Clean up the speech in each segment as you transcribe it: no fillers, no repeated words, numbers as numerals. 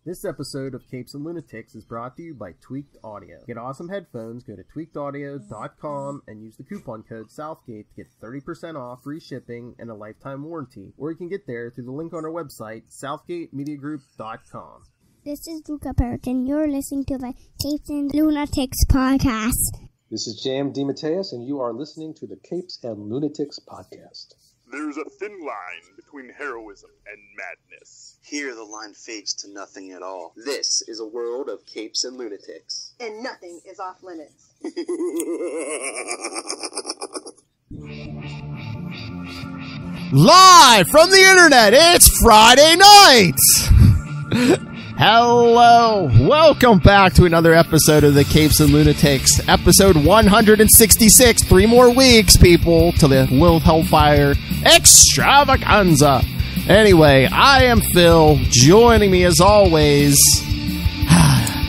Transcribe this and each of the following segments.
This episode of Capes and Lunatics is brought to you by Tweaked Audio. Get awesome headphones, go to tweakedaudio.com and use the coupon code Southgate to get 30% off, free shipping, and a lifetime warranty. Or you can get there through the link on our website, southgatemediagroup.com. This is Luca Perich, and you're listening to the Capes and Lunatics podcast. This is Jam DeMatteis, and you are listening to the Capes and Lunatics podcast. There's a thin line between heroism and madness. Here the line fades to nothing at all. This is a world of Capes and Lunatics. And nothing is off limits. Live from the internet, it's Friday night! Hello, welcome back to another episode of the Capes and Lunatics, episode 166. 3 more weeks, people, to the Lilith Hellfire extravaganza. Anyway, I am Phil. Joining me as always,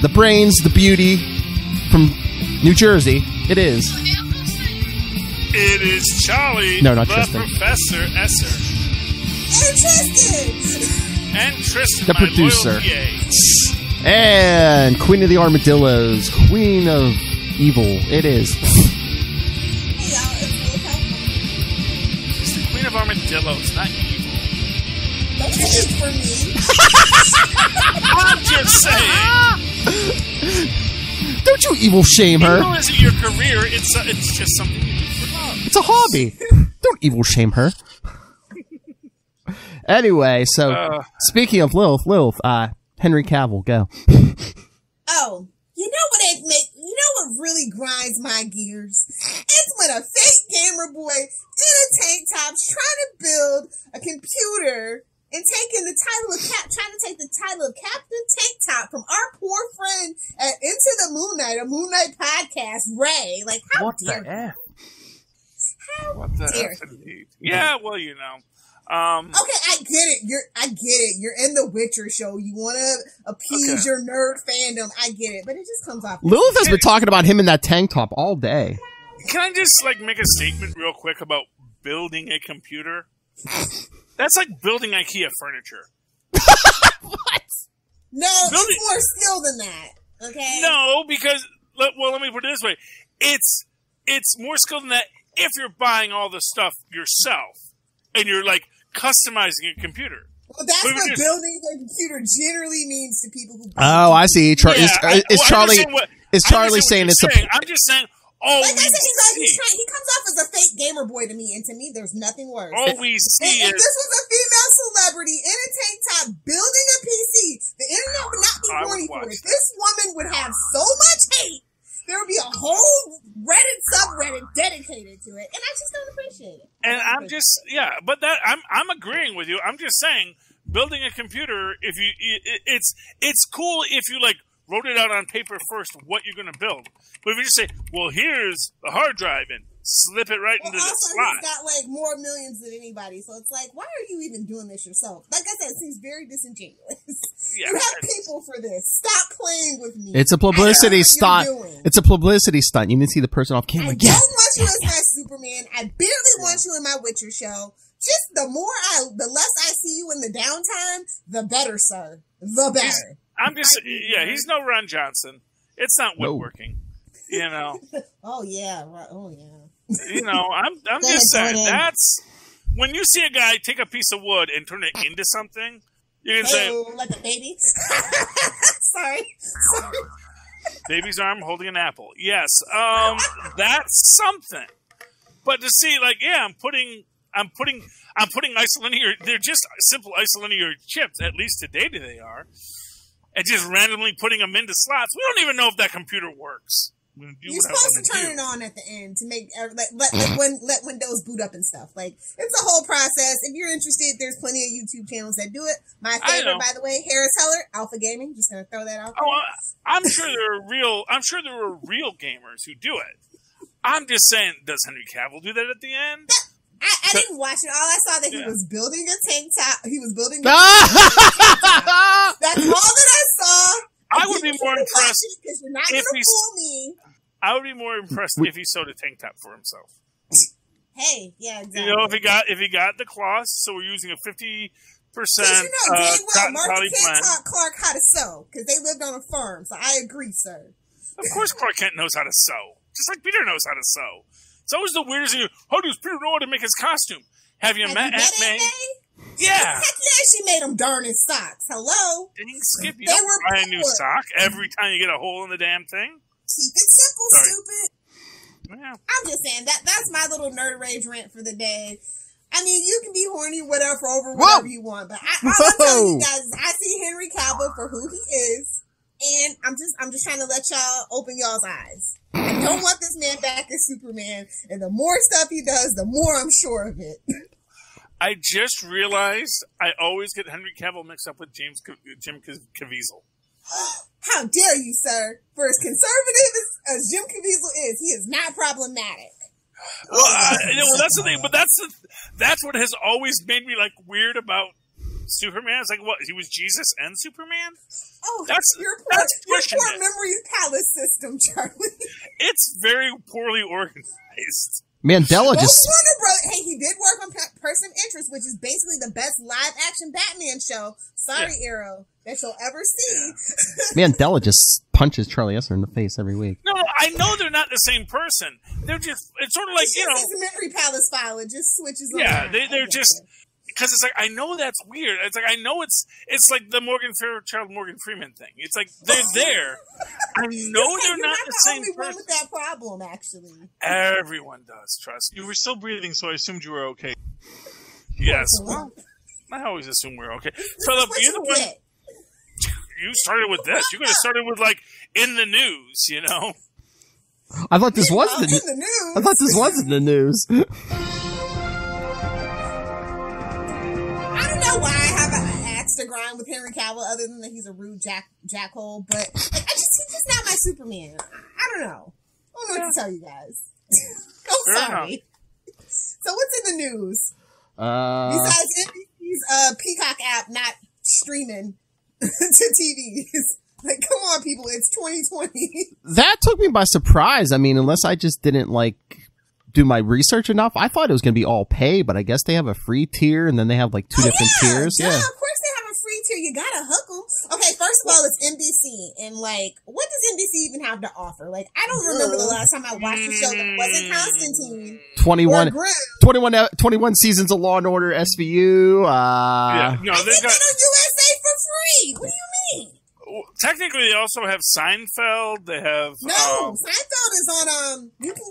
the brains, the beauty from New Jersey. It is. It is Charlie, no, not the Tristan. Professor Esser. And Tristan! And Tristan, The my producer. loyal PA. And Queen of the Armadillos, Queen of Evil. It is. Hey y'all, It's the Queen of Armadillos, not evil. don't speak for me. I'm just saying. Don't you evil shame her. Evil isn't your career, it's just something you do for love. It's a hobby. Don't evil shame her. Anyway, so speaking of Lilith, Henry Cavill, go. Oh, you know what really grinds my gears? It's when a fake gamer boy in a tank top's trying to build a computer and trying to take the title of Captain Tank Top from our poor friend at Into the Moon Knight, a Moon Knight podcast, Ray. Like, how What dare the F? How What the dare F you? indeed. Yeah, well, you know. Okay, I get it. You're in the Witcher show. You want to appease your nerd fandom. I get it, but it just comes off. Lilith has been talking about him in that tank top all day. Can I just, make a statement real quick about building a computer? That's like building IKEA furniture. What? No, it's more skill than that. Okay. No, because, let me put it this way. It's more skill than that if you're buying all the stuff yourself and you're, customizing a computer. Well, that's what building a computer generally means to people who. Oh, I see. Is Charlie saying it's saying. I'm just saying. Like I said, he comes off as a fake gamer boy to me, and to me, there's nothing worse. All we see if is this was a female celebrity in a tank top building a PC, the internet would not be horny for it. This woman would have so much hate. There would be a whole Reddit subreddit dedicated to it, and I just don't appreciate it. And I'm just but that I'm agreeing with you. I'm just saying, building a computer, it's cool if you wrote it out on paper first what you're going to build. But if you just say, well, here's the hard drive and slip it right into the slot. He's got more millions than anybody, so it's why are you even doing this yourself? Like I said, it seems very disingenuous. Yeah, you have people for this. Stop playing with me. It's a publicity stunt. It's a publicity stunt. You didn't see the person off camera. I don't want you as my Superman. I barely want you in my Witcher show. Just the less I see you in the downtime, the better, sir. The better. He's no Ron Johnson. It's not woodworking. You know. Oh yeah. You know, I'm just saying that's when you see a guy take a piece of wood and turn it into something, you can say like a baby. Sorry. Baby's arm holding an apple. Yes. That's something. But to see I'm putting isolinear, they're just simple isolinear chips, at least today they are. And just randomly putting them into slots. We don't even know if that computer works. You're supposed to turn it on at the end to make let Windows boot up and stuff. It's a whole process. If you're interested, there's plenty of YouTube channels that do it. My favorite, by the way, Harris Heller, Alpha Gaming. Just gonna throw that out there. Oh, I'm sure there are real gamers who do it. I'm just saying, does Henry Cavill do that at the end? I didn't watch it. All I saw that he was building a tank top. He was building a tank top. That's all that I saw. I would be more impressed because you're not going to fool me. I would be more impressed if he sewed a tank top for himself. Hey, yeah, exactly. You know, if he got the cloth, so we're using a 50 Because you know dang well cotton Martha poly can't blend. taught Clark how to sew because they lived on a farm. So I agree, sir. Of course Clark Kent knows how to sew. Just like Peter knows how to sew. It's always the weirdest thing. How does Peter know how to make his costume? Have you met Aunt May? Yeah. Heck yeah, she made them darn his socks. Hello? Dang, Skip, you They don't were buy a new poor. sock every time you get a hole in the damn thing. Keep it simple, Sorry. stupid. Yeah. I'm just saying that's my little nerd rage rant for the day. I mean, you can be horny, whatever, over whatever you want, but all I'm telling you guys is I see Henry Cavill for who he is, and I'm just trying to let y'all open y'all's eyes. I don't want this man back as Superman, and the more stuff he does, the more I'm sure of it. I just realized I always get Henry Cavill mixed up with Jim Caviezel. How dare you, sir? For as conservative as Jim Caviezel is, he is not problematic. Well, that's the thing, but that's what has always made me like weird about Superman. It's like, what, he was Jesus and Superman? Oh, that's your pushing poor it. memory palace system, Charlie. It's very poorly organized. Mandela Well, just Warner Bros. Hey, he did work on Person of Interest, which is basically the best live-action Batman show. Sorry, Arrow, that you'll ever see. Mandela just punches Charlie Esser in the face every week. No, I know they're not the same person. They're just, it's sort of like, It's you know. just his memory palace file. It just switches Yeah, around. they're just, because it's like, I know that's weird. It's like, I know it's like the Morgan Fairchild, Morgan Freeman thing. It's like, they're there. I know they're not the same only one person. with that problem, actually. Everyone does, trust me. You were still breathing, so I assumed you were okay. Yes, well, I always assume we're okay. Philip, What you're the you one. get. You started with this. You could have started with like in the news, you know. I thought this was In the news. I thought this was in the news. I don't know why I have an axe to grind with Henry Cavill, other than that he's a rude jackhole. But like, he's just not my Superman. I don't know. I don't know what to tell you guys. I'm Fair sorry. So what's in the news besides NBC's Peacock app not streaming to TVs? Like, come on, people! It's 2020. That took me by surprise. I mean, unless I just didn't do my research enough, I thought it was going to be all pay, but I guess they have a free tier and then they have like two different tiers. Yeah, Yeah. of course they have a free tier. You gotta hook them. Okay, first of all, it's NBC, and like, what does NBC even have to offer? Like, I don't remember the last time I watched a show that wasn't Constantine. 21 seasons of Law and Order SVU. Yeah, no, I they've think got. on USA for free. What do you mean? Technically, they also have Seinfeld. They have No, Seinfeld is on. You can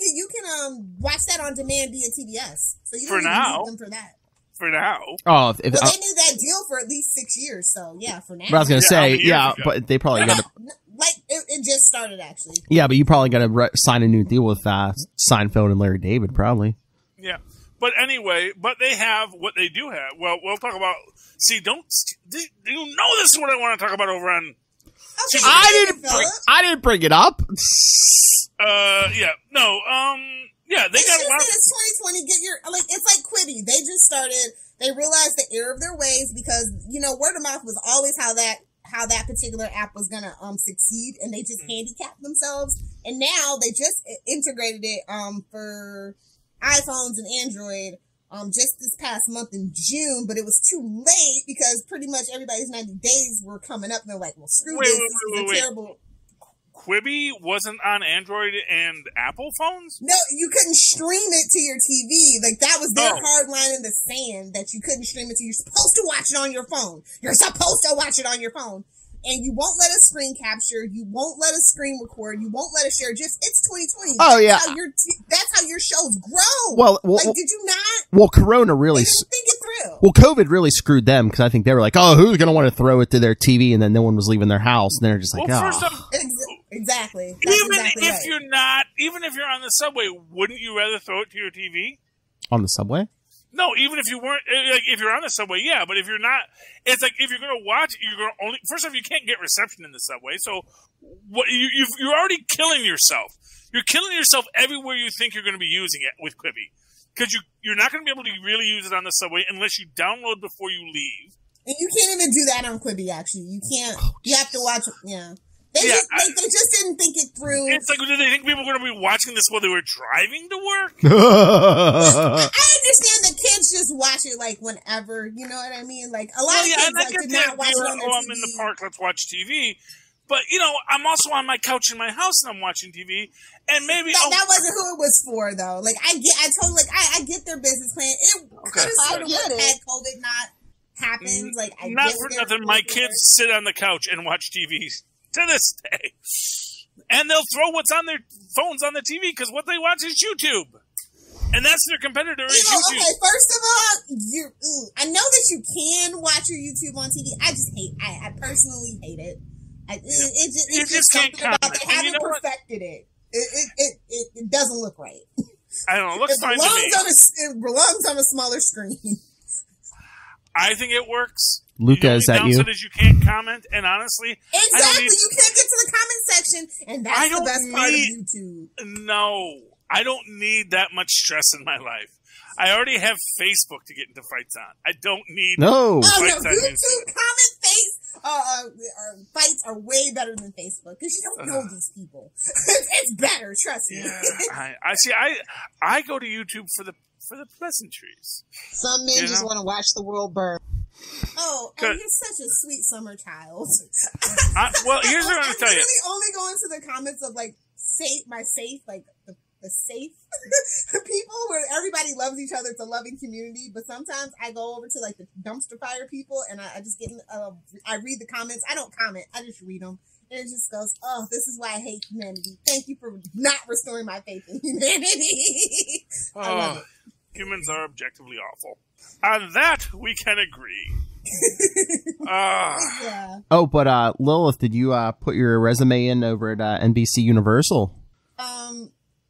watch that on demand via TBS. So you don't For even now. need them for that. for now. Oh, Well, they knew that deal for at least 6 years, so yeah, for now. But I was gonna Yeah, say, how many years yeah, ago? but they probably got to. Like it just started actually. Yeah, but you probably got to sign a new deal with Seinfeld and Larry David, probably. Yeah. But anyway, but they have what they do have. Well, we'll talk about. See, you know this is what I want to talk about over on. Okay, I didn't bring it up. Yeah, no, yeah, they got a lot. It's 2020. Get your it's like Quibi. They just started. They realized the error of their ways because word of mouth was always how that particular app was gonna succeed, and they just handicapped themselves. And now they just integrated it for iPhones and Android just this past month in June, but it was too late because pretty much everybody's 90 days were coming up, and they're like, "Well, screw this. This is a terrible." Quibi wasn't on Android and Apple phones? No, you couldn't stream it to your TV. Like, that was their hard line in the sand, that you couldn't stream it to. You're supposed to watch it on your phone. You're supposed to watch it on your phone. And you won't let us screen capture. You won't let us screen record. You won't let us share GIFs. It's 2020. Oh, yeah. That's how your shows grow. Well, did you not? Well, Corona really. They didn't think it through. Well, COVID really screwed them because I think they were like, "Oh, who's going to want to throw it to their TV?" And then no one was leaving their house, and they're just like, Well, "Oh." first off, Exactly. That's even exactly if right. even if you're on the subway, wouldn't you rather throw it to your TV? On the subway? No, even if you weren't, like, if you're on the subway, yeah, but if you're not, it's like, if you're going to watch, you're going to only, first off, you can't get reception in the subway, so what, you're already killing yourself. You're killing yourself everywhere you think you're going to be using it with Quibi. Because you're not going to be able to really use it on the subway unless you download before you leave. And you can't even do that on Quibi, actually. You can't, you have to watch, yeah. They just didn't think it through. It's like, did they think people were going to be watching this while they were driving to work? I understand that kids just watch it like whenever. You know what I mean? Like a lot of kids and I like get did the not watch it idea, on their I'm TV. in the park, let's watch TV. But, I'm also on my couch in my house and I'm watching TV. And maybe... That wasn't who it was for, though. Like, I get their business plan. It could have sort of worked had COVID not happened. Like, not for nothing, my kids sit on the couch and watch TV to this day. And they'll throw what's on their phones on the TV because what they watch is YouTube. And that's their competitor is YouTube. Okay, first of all, I know that you can watch your YouTube on TV. I just hate I personally hate it. It's just can't something about comment. they haven't perfected it. It doesn't look right. I don't know. It looks fine to me. It belongs on a smaller screen. I think it works. Luca, is that you? It is you can't comment, and honestly, exactly, you can't get to the comment section, and that's the best part of YouTube. No, I don't need that much stress in my life. I already have Facebook to get into fights on. I don't need fights on YouTube comment fights are way better than Facebook because you don't know these people. It's better, trust me. Yeah, I see. I go to YouTube for the pleasantries. Some men just want to watch the world burn. Oh, you're such a sweet summer child. Well, here's what I'm going to tell you. I'm really only going to the comments of like the safe people where everybody loves each other. It's a loving community. But sometimes I go over to like the dumpster fire people and I just get I read the comments. I don't comment. I just read them. And it just goes, oh, this is why I hate humanity. Thank you for not restoring my faith in humanity. I love it. Humans are objectively awful. On that, we can agree. Yeah. Oh, but Lilith, did you put your resume in over at NBCUniversal?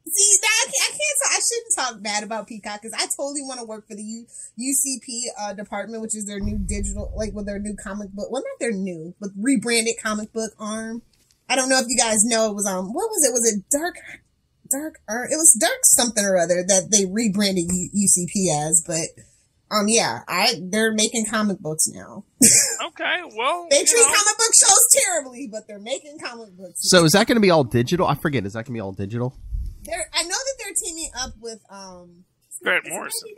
See, I shouldn't talk bad about Peacock because I totally want to work for the UCP department, which is their new digital, like with their new comic book. Well, not their new, but rebranded comic book arm. I don't know if you guys know it was what was it? Was it Dark? It was Dark something or other that they rebranded UCP as, but they're making comic books now. Okay, well, they treat comic book shows terribly, but they're making comic books. So is that going to be all digital? I forget. Is that going to be all digital? I know that they're teaming up with Grant Morrison.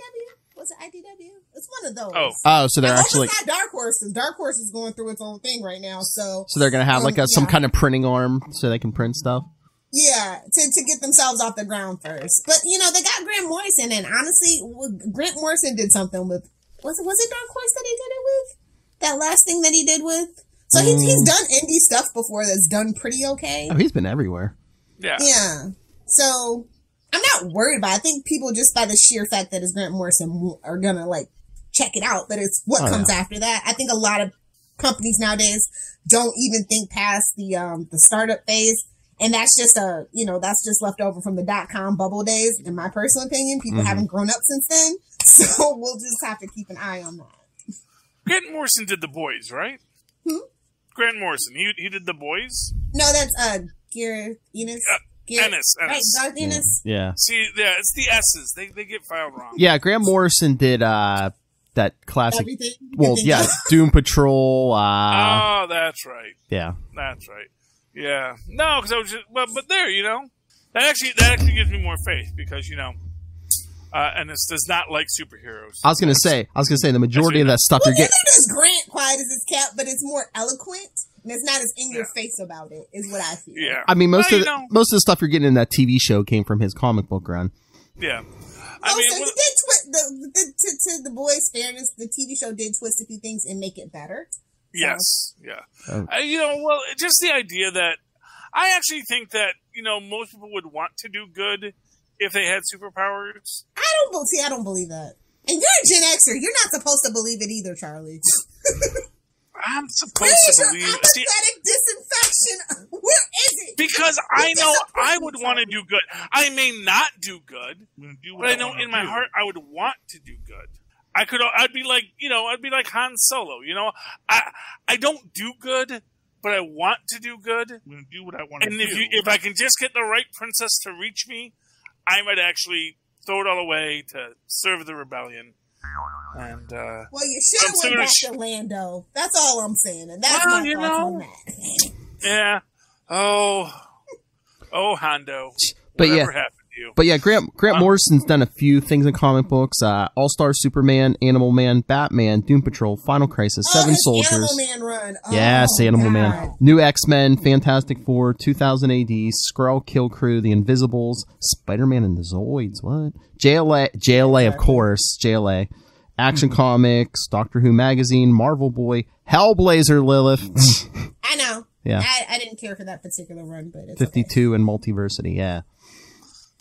Was it IDW? It's one of those. Oh, so they're actually it's not Dark Horse. Dark Horse is going through its own thing right now. So they're going to have like some kind of printing arm so they can print stuff. Yeah, to get themselves off the ground first. But they got Grant Morrison, and honestly, Grant Morrison did something with was it Dark Horse that he did it with? That last thing that he did with. So he's done indie stuff before that's done pretty okay. Oh, he's been everywhere. Yeah. Yeah. So I'm not worried about it. I think people just by the sheer fact that it's Grant Morrison are gonna like check it out, but it's what comes after that. I think a lot of companies nowadays don't even think past the startup phase, and that's just that's just left over from the .com bubble days. In my personal opinion, people haven't grown up since then, so we'll just have to keep an eye on that. Grant Morrison did The Boys, right? Grant Morrison, he did The Boys. No, that's Gareth Ennis. Ennis. Right, Garth Ennis. Yeah. See, it's the S's. They get filed wrong. Yeah, Grant Morrison did that classic. Everything. Well, yeah, Doom Patrol. Oh, that's right. Yeah. That's right. Yeah. No, because I was just but there, that actually gives me more faith because Ennis does not like superheroes. I was gonna say the majority of that stuff you're getting. It is Grant quiet as his cat, but it's more eloquent. And it's not as in your face about it, is what I feel. Yeah. I mean, most of the stuff you're getting in that TV show came from his comic book run. Yeah. So he did twist to the boys' fairness. The TV show did twist a few things and make it better. So. Yes. Yeah. Just the idea that I actually think that most people would want to do good if they had superpowers. I don't believe that. And you're a Gen Xer. You're not supposed to believe it either, Charlie. I'm supposed to believe it. Apathetic disinfection. Where is it? Because I know I would want to do good. I may not do good, but I know in my heart I would want to do good. I'd be like Han Solo. I don't do good, but I want to do good. I'm going to do what I want to do. And if I can just get the right princess to reach me, I might actually throw it all away to serve the rebellion. And well, you should have went back to Lando. That's all I'm saying, and that's my thoughts on that. Yeah. Oh, Hondo. But Whatever happened you. But yeah, Grant Morrison's done a few things in comic books: All-Star Superman, Animal Man, Batman, Doom Patrol, Final Crisis, Seven Soldiers. Animal Man run. Yes, Animal Man. New X-Men, Fantastic Four, 2000 AD, Skrull Kill Crew, The Invisibles, Spider-Man and the Zoids. What? JLA, of course. JLA. Action Comics, Doctor Who Magazine, Marvel Boy, Hellblazer, Lilith. I know. Yeah. I didn't care for that particular run, but it's 52 and Multiversity, yeah.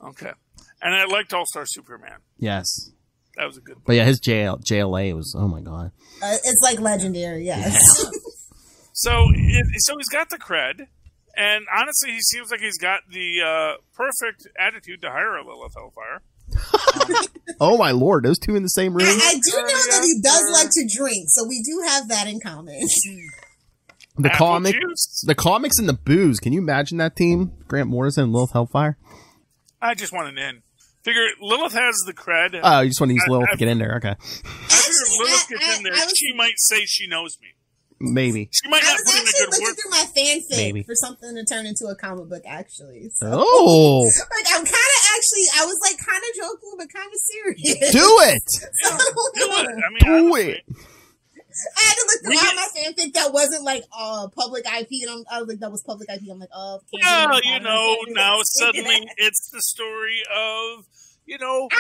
Okay. And I liked All-Star Superman. Yes. That was a good book. But yeah, his JLA was, oh my God. It's like legendary, yes. Yeah. So he's got the cred, and honestly, he seems like he's got the perfect attitude to hire a Lilith Hellfire. Oh my Lord, those two in the same room? I do know that he does like to drink, so we do have that in common. The comics and the booze. Can you imagine that team? Grant Morrison and Lilith Hellfire? I just want an in. Figure Lilith has the cred. Oh, you just want to use Lilith to get in there. Okay. I figure if Lilith gets in there, she might say she knows me. Maybe. She might not I was put in a actually good looking word. through my fanfic Maybe. for something to turn into a comic book, actually. So, Oh. like, I'm kind of actually, I was like kind of joking, but kind of serious. Do it. So, Do it. I mean, Do honestly, it. I had to look through all my fanfic that wasn't like public IP, and I was like, that was public IP. I'm like, oh, can't well, do you that. know, Can't do now that. suddenly it's the story of, you know, I'm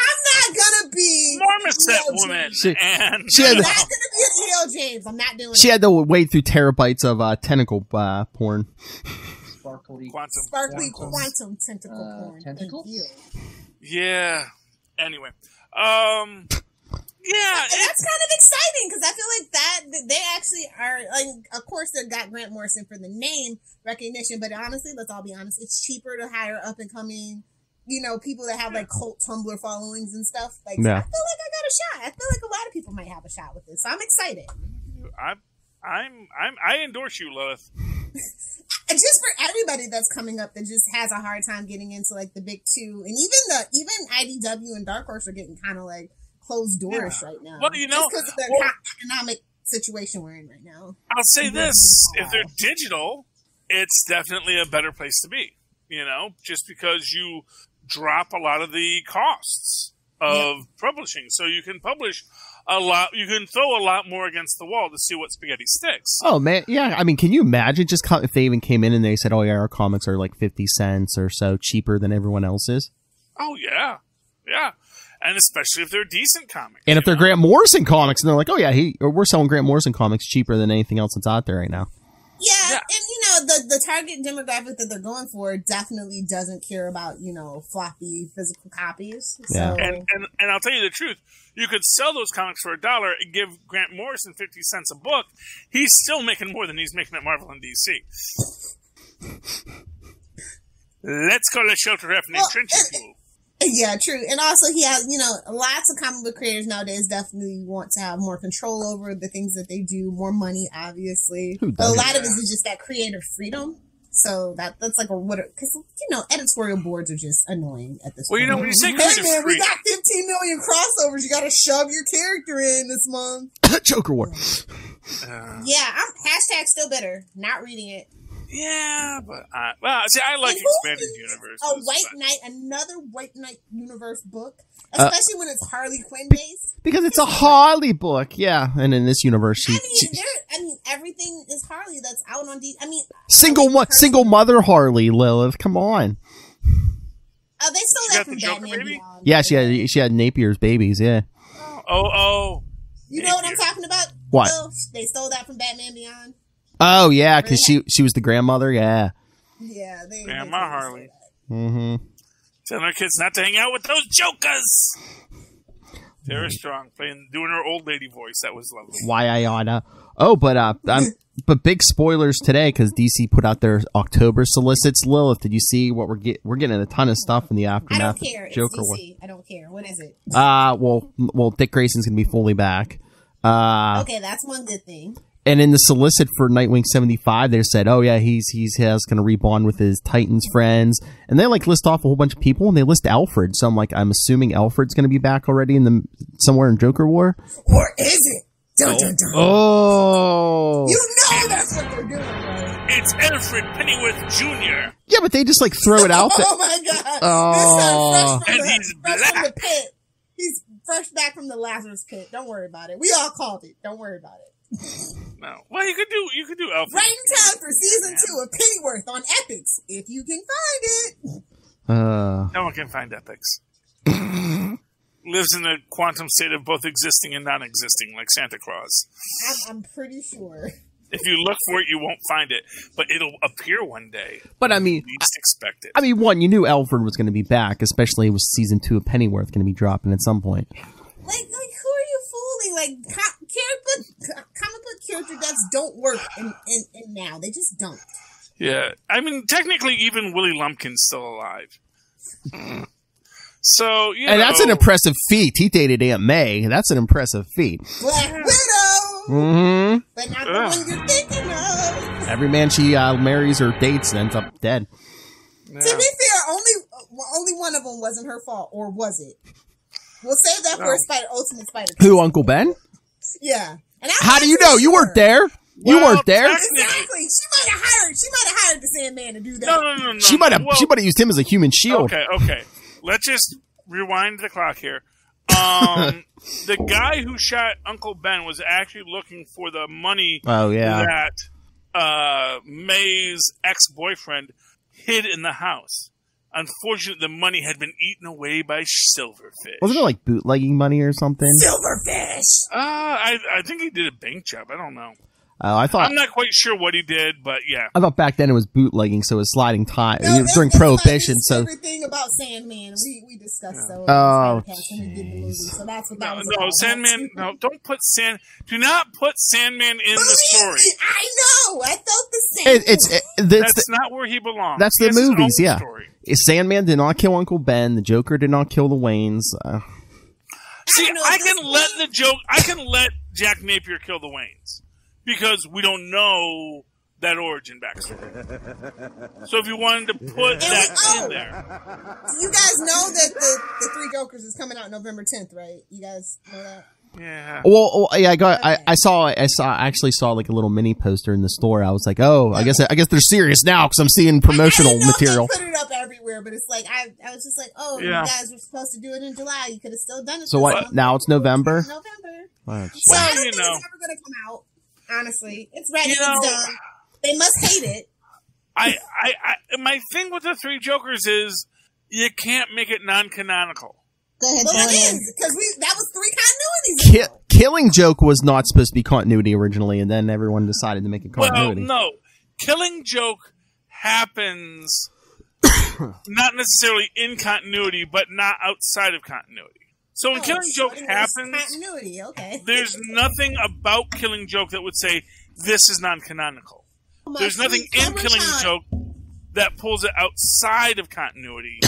not gonna be Marmoset E.L. woman. James. And She I'm had, not gonna be an E.L. James. I'm not doing she it. had to wade through terabytes of tentacle porn. Sparkly. Sparkly quantum tentacle porn. Tentacle? Thank you. yeah. Anyway, yeah, And that's kind of exciting because I feel like that they actually are. Like, of course, they got Grant Morrison for the name recognition, but honestly, let's all be honest, it's cheaper to hire up and coming, you know, people that have like cult Tumblr followings and stuff. Like, Yeah. I feel like I got a shot. I feel like a lot of people might have a shot with this. So I'm excited. I endorse you, Lilith. And just for everybody that's coming up that just has a hard time getting into like the big two, and even IDW and Dark Horse are getting kind of like closed doors right now. Well, you know, just because of the economic situation we're in right now. I'll say this: if they're digital, it's definitely a better place to be. You know, just because you drop a lot of the costs of publishing, so you can publish a lot. You can throw a lot more against the wall to see what spaghetti sticks. Oh man, yeah. I mean, can you imagine just if they even came in and they said, "Oh yeah, our comics are like 50 cents or so cheaper than everyone else's." Oh yeah, yeah, and especially if they're decent comics. And if they're Grant Morrison comics, and they're like, "Oh yeah, we're selling Grant Morrison comics cheaper than anything else that's out there right now." Yeah, and you know, the target demographic that they're going for definitely doesn't care about, you know, floppy physical copies. Yeah. So, And I'll tell you the truth, you could sell those comics for $1 and give Grant Morrison 50 cents a book. He's still making more than he's making at Marvel and DC. Let's call it Shelter F named Trenching Pool. yeah, true. And also he has, you know, lots of comic book creators nowadays definitely want to have more control over the things that they do, more money, obviously. Who But a doesn't? lot of it is just that creative freedom. So that's like because, you know, editorial boards are just annoying at this point. Well, you know, when you say Hey creative man, we freedom, got 15 million crossovers. You got to shove your character in this month. Joker War. Yeah, I'm hashtag still bitter. Not reading it. yeah, but I like expanded universes. Another White Knight universe book, especially when it's Harley Quinn based. Because it's a Harley book, yeah. And in this universe, she Everything is Harley that's out on single mother Harley. Lilith, come on. Oh, they stole She that got from the Joker Batman baby? Beyond. Yeah, she had Napier's babies, yeah. Oh. You know what I'm talking about? What? Will? They stole that from Batman Beyond. Oh yeah, because she was the grandmother, yeah. Yeah, they Grandma totally Harley. stole Mm-hmm. Telling our kids not to hang out with those jokers. Tara Strong doing her old lady voice. That was lovely. Why I oughta. Oh, but big spoilers today because DC put out their October solicits. Lilith, did you see what we're getting a ton of stuff in the that. I aftermath don't care. of Joker It's War. DC. I don't care. What is it? Well, Dick Grayson's gonna be fully back. Okay, that's one good thing. And in the solicit for Nightwing 75, they said, "Oh yeah, he's gonna rebond with his Titans friends," and they like list off a whole bunch of people, and they list Alfred. So I'm assuming Alfred's gonna be back already somewhere in Joker War. Or is it? Dun, dun, dun. Oh, You know that's what they're doing, right? It's Alfred Pennyworth Jr. Yeah, but they just like throw it out there. Oh my God! Oh. He's fresh from the black. pit. He's fresh back from the Lazarus pit. Don't worry about it. We all called it. Don't worry about it. No. Well, you could do Alfred. Right in time for season 2 of Pennyworth on Epics, if you can find it. No one can find Epics. Lives in a quantum state of both existing and non-existing, like Santa Claus. I'm pretty sure. If you look for it, you won't find it, but it'll appear one day. But I mean, You least expect it. I mean, one, you knew Alfred was going to be back, especially with season 2 of Pennyworth going to be dropping at some point. Like, who are you fooling? Like, comic book character deaths don't work in now. They just don't. Yeah, I mean, technically, even Willie Lumpkin's still alive. So, And that's an impressive feat. He dated Aunt May. That's an impressive feat. Black Widow! Mm-hmm. But not the one you're thinking of. Every man she marries or dates ends up dead. Yeah. To be fair, only one of them wasn't her fault, or was it? We'll save that for Ultimate Spider. Who, Uncle Ben? Yeah. And How do you know? You weren't there. You weren't there. Exactly. She might have hired the Sandman to do that. No. She might have used him as a human shield. Okay. Let's just rewind the clock here. The guy who shot Uncle Ben was actually looking for the money that May's ex-boyfriend hid in the house. Unfortunately, the money had been eaten away by silverfish. Wasn't it like bootlegging money or something? Silverfish! I think he did a bank job. I don't know. I'm not quite sure what he did, but yeah. I thought back then it was bootlegging, so it was sliding time during that's Prohibition. So everything about Sandman, we discussed so. Oh, when we did the movie, so that's what that was No, about. Sandman. No, don't put Do not put Sandman in the story. I know. I felt the same. That's not where he belongs. That's the movies, yeah. Story. Sandman did not kill Uncle Ben. The Joker did not kill the Waynes. See, I can let Jack Napier kill the Waynes because we don't know that origin backstory. So if you wanted to put that in there, you guys know that the Three Jokers is coming out November 10th, right? You guys know that? Yeah. Well, yeah, I actually saw like a little mini poster in the store. I was like, oh, I guess they're serious now because I'm seeing promotional I material. They put it up everywhere, but it's like I was just like, oh, you guys were supposed to do it in July. You could have still done it. So what? Now it's November. November. Wow. So I don't think it's ever going to come out. Honestly, it's ready. It's done. They must hate it. My thing with the Three Jokers is you can't make it non-canonical. Go ahead, well, it is, because that was 3 continuities. Killing Joke was not supposed to be continuity originally, and then everyone decided to make it continuity. Well, no. Killing Joke happens not necessarily in continuity, but not outside of continuity. So when Killing Joke happens, continuity, okay. There's nothing about Killing Joke that would say this is non-canonical. There's nothing in Killing Joke that pulls it outside of continuity.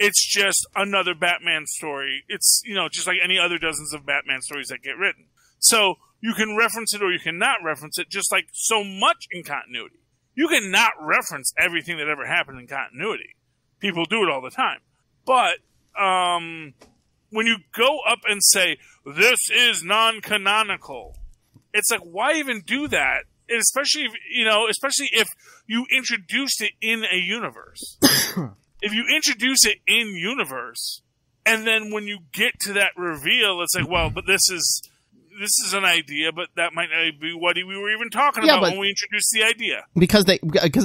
It's just another Batman story. It's, just like any other dozens of Batman stories that get written. So you can reference it or you cannot reference it, just like so much in continuity. You cannot reference everything that ever happened in continuity. People do it all the time. But when you go up and say, this is non-canonical, it's like, why even do that? Especially if you introduced it in a universe. If you introduce it in universe, and then when you get to that reveal, it's like, well, but this is an idea, but that might not be what we were even talking about when we introduced the idea. Because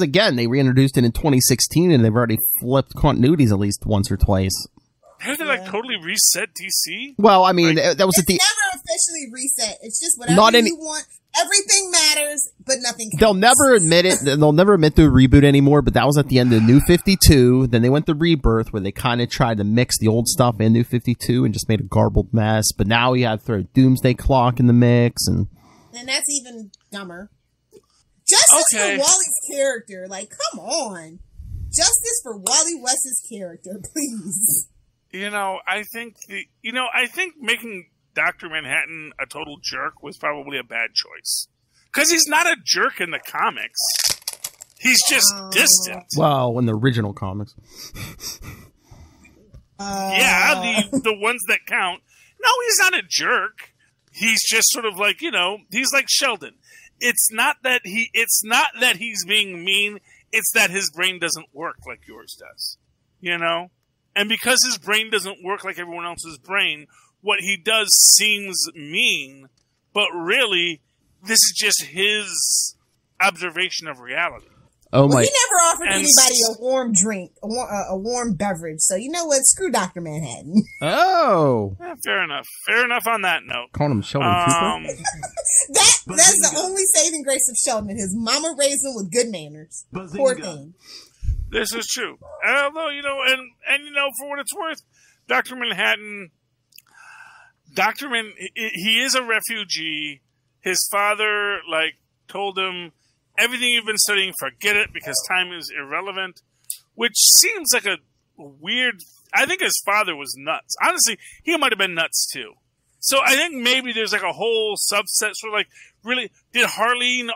again, they reintroduced it in 2016, and they've already flipped continuities at least once or twice. Have they totally reset DC? Well, I mean, that was at the never officially reset. It's just whatever you want. Everything matters, but nothing counts. They'll never admit it. They'll never admit the reboot anymore, but that was at the end of New 52. Then they went to Rebirth, where they kind of tried to mix the old stuff and New 52 and just made a garbled mess. But now you have to throw Doomsday Clock in the mix. And that's even dumber. Justice for Wally's character. Like, come on. Justice for Wally West's character, please. I think making Dr. Manhattan a total jerk was probably a bad choice. Because he's not a jerk in the comics. He's just distant. Well, in the original comics. The ones that count. No, he's not a jerk. He's just sort of like, he's like Sheldon. it's not that he's being mean. It's that his brain doesn't work like yours does, you know? And because his brain doesn't work like everyone else's brain, what he does seems mean, but really, this is just his observation of reality. Oh my! He never offered anybody a warm drink, a warm beverage. So you know what? Screw Dr. Manhattan. Oh, fair enough. Fair enough on that note. Calling him Sheldon Cooper. That's the only saving grace of Sheldon. His mama raised him with good manners. Bazinga. Poor thing. This is true. Although and for what it's worth, Dr. Manhattan, he is a refugee. His father told him, everything you've been studying, forget it, because time is irrelevant, which seems like a weird... I think his father was nuts. Honestly, he might have been nuts, too. So I think maybe there's a whole subset, sort of really, did Harley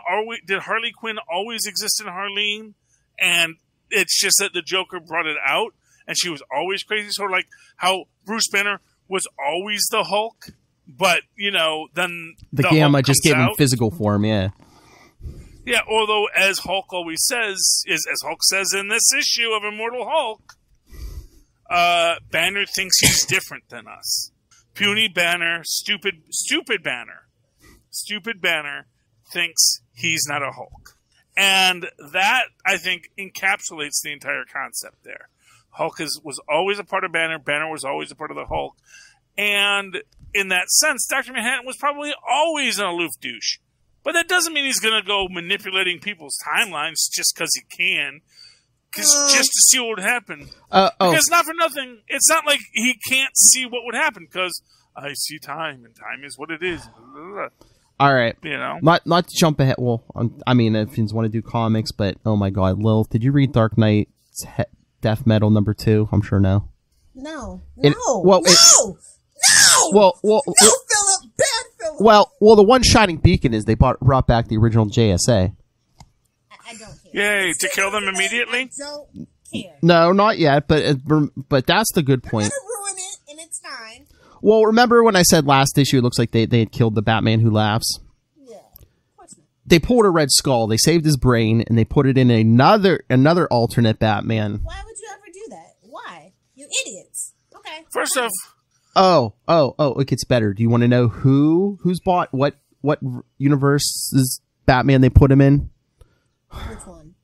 Quinn always exist in Harleen? And it's just that the Joker brought it out, and she was always crazy, sort of like how Bruce Banner was always the Hulk, but, then the Gamma Hulk just gave him physical form, yeah. Yeah, although as Hulk always says, as Hulk says in this issue of Immortal Hulk, Banner thinks he's different than us. Puny Banner, stupid Banner thinks he's not a Hulk. And that, I think, encapsulates the entire concept there. Hulk was always a part of Banner. Banner was always a part of the Hulk. And in that sense, Dr. Manhattan was probably always an aloof douche. But that doesn't mean he's going to go manipulating people's timelines just because he can. Just to see what would happen. Because not for nothing, it's not like he can't see what would happen, because I see time, and time is what it is. All right. Not to jump ahead. Well, I mean, if you want to do comics, but oh my God, Lil, did you read Dark Knight's Death Metal #2? I'm sure no. No. Well, Philip, bad Philip. Well, the one shining beacon is they brought back the original JSA. I don't care. Yay, to kill them immediately? I don't care. No, not yet, but that's the good point. They're gonna ruin it, and it's fine. Well, remember when I said last issue it looks like they had killed the Batman Who Laughs? Yeah, of course not. They pulled a Red Skull, they saved his brain, and they put it in another alternate Batman. Why would you ever do that? Why? You idiots. Okay. First off... Oh, it gets better. Do you want to know who's bought what universe's Batman they put him in? Which one?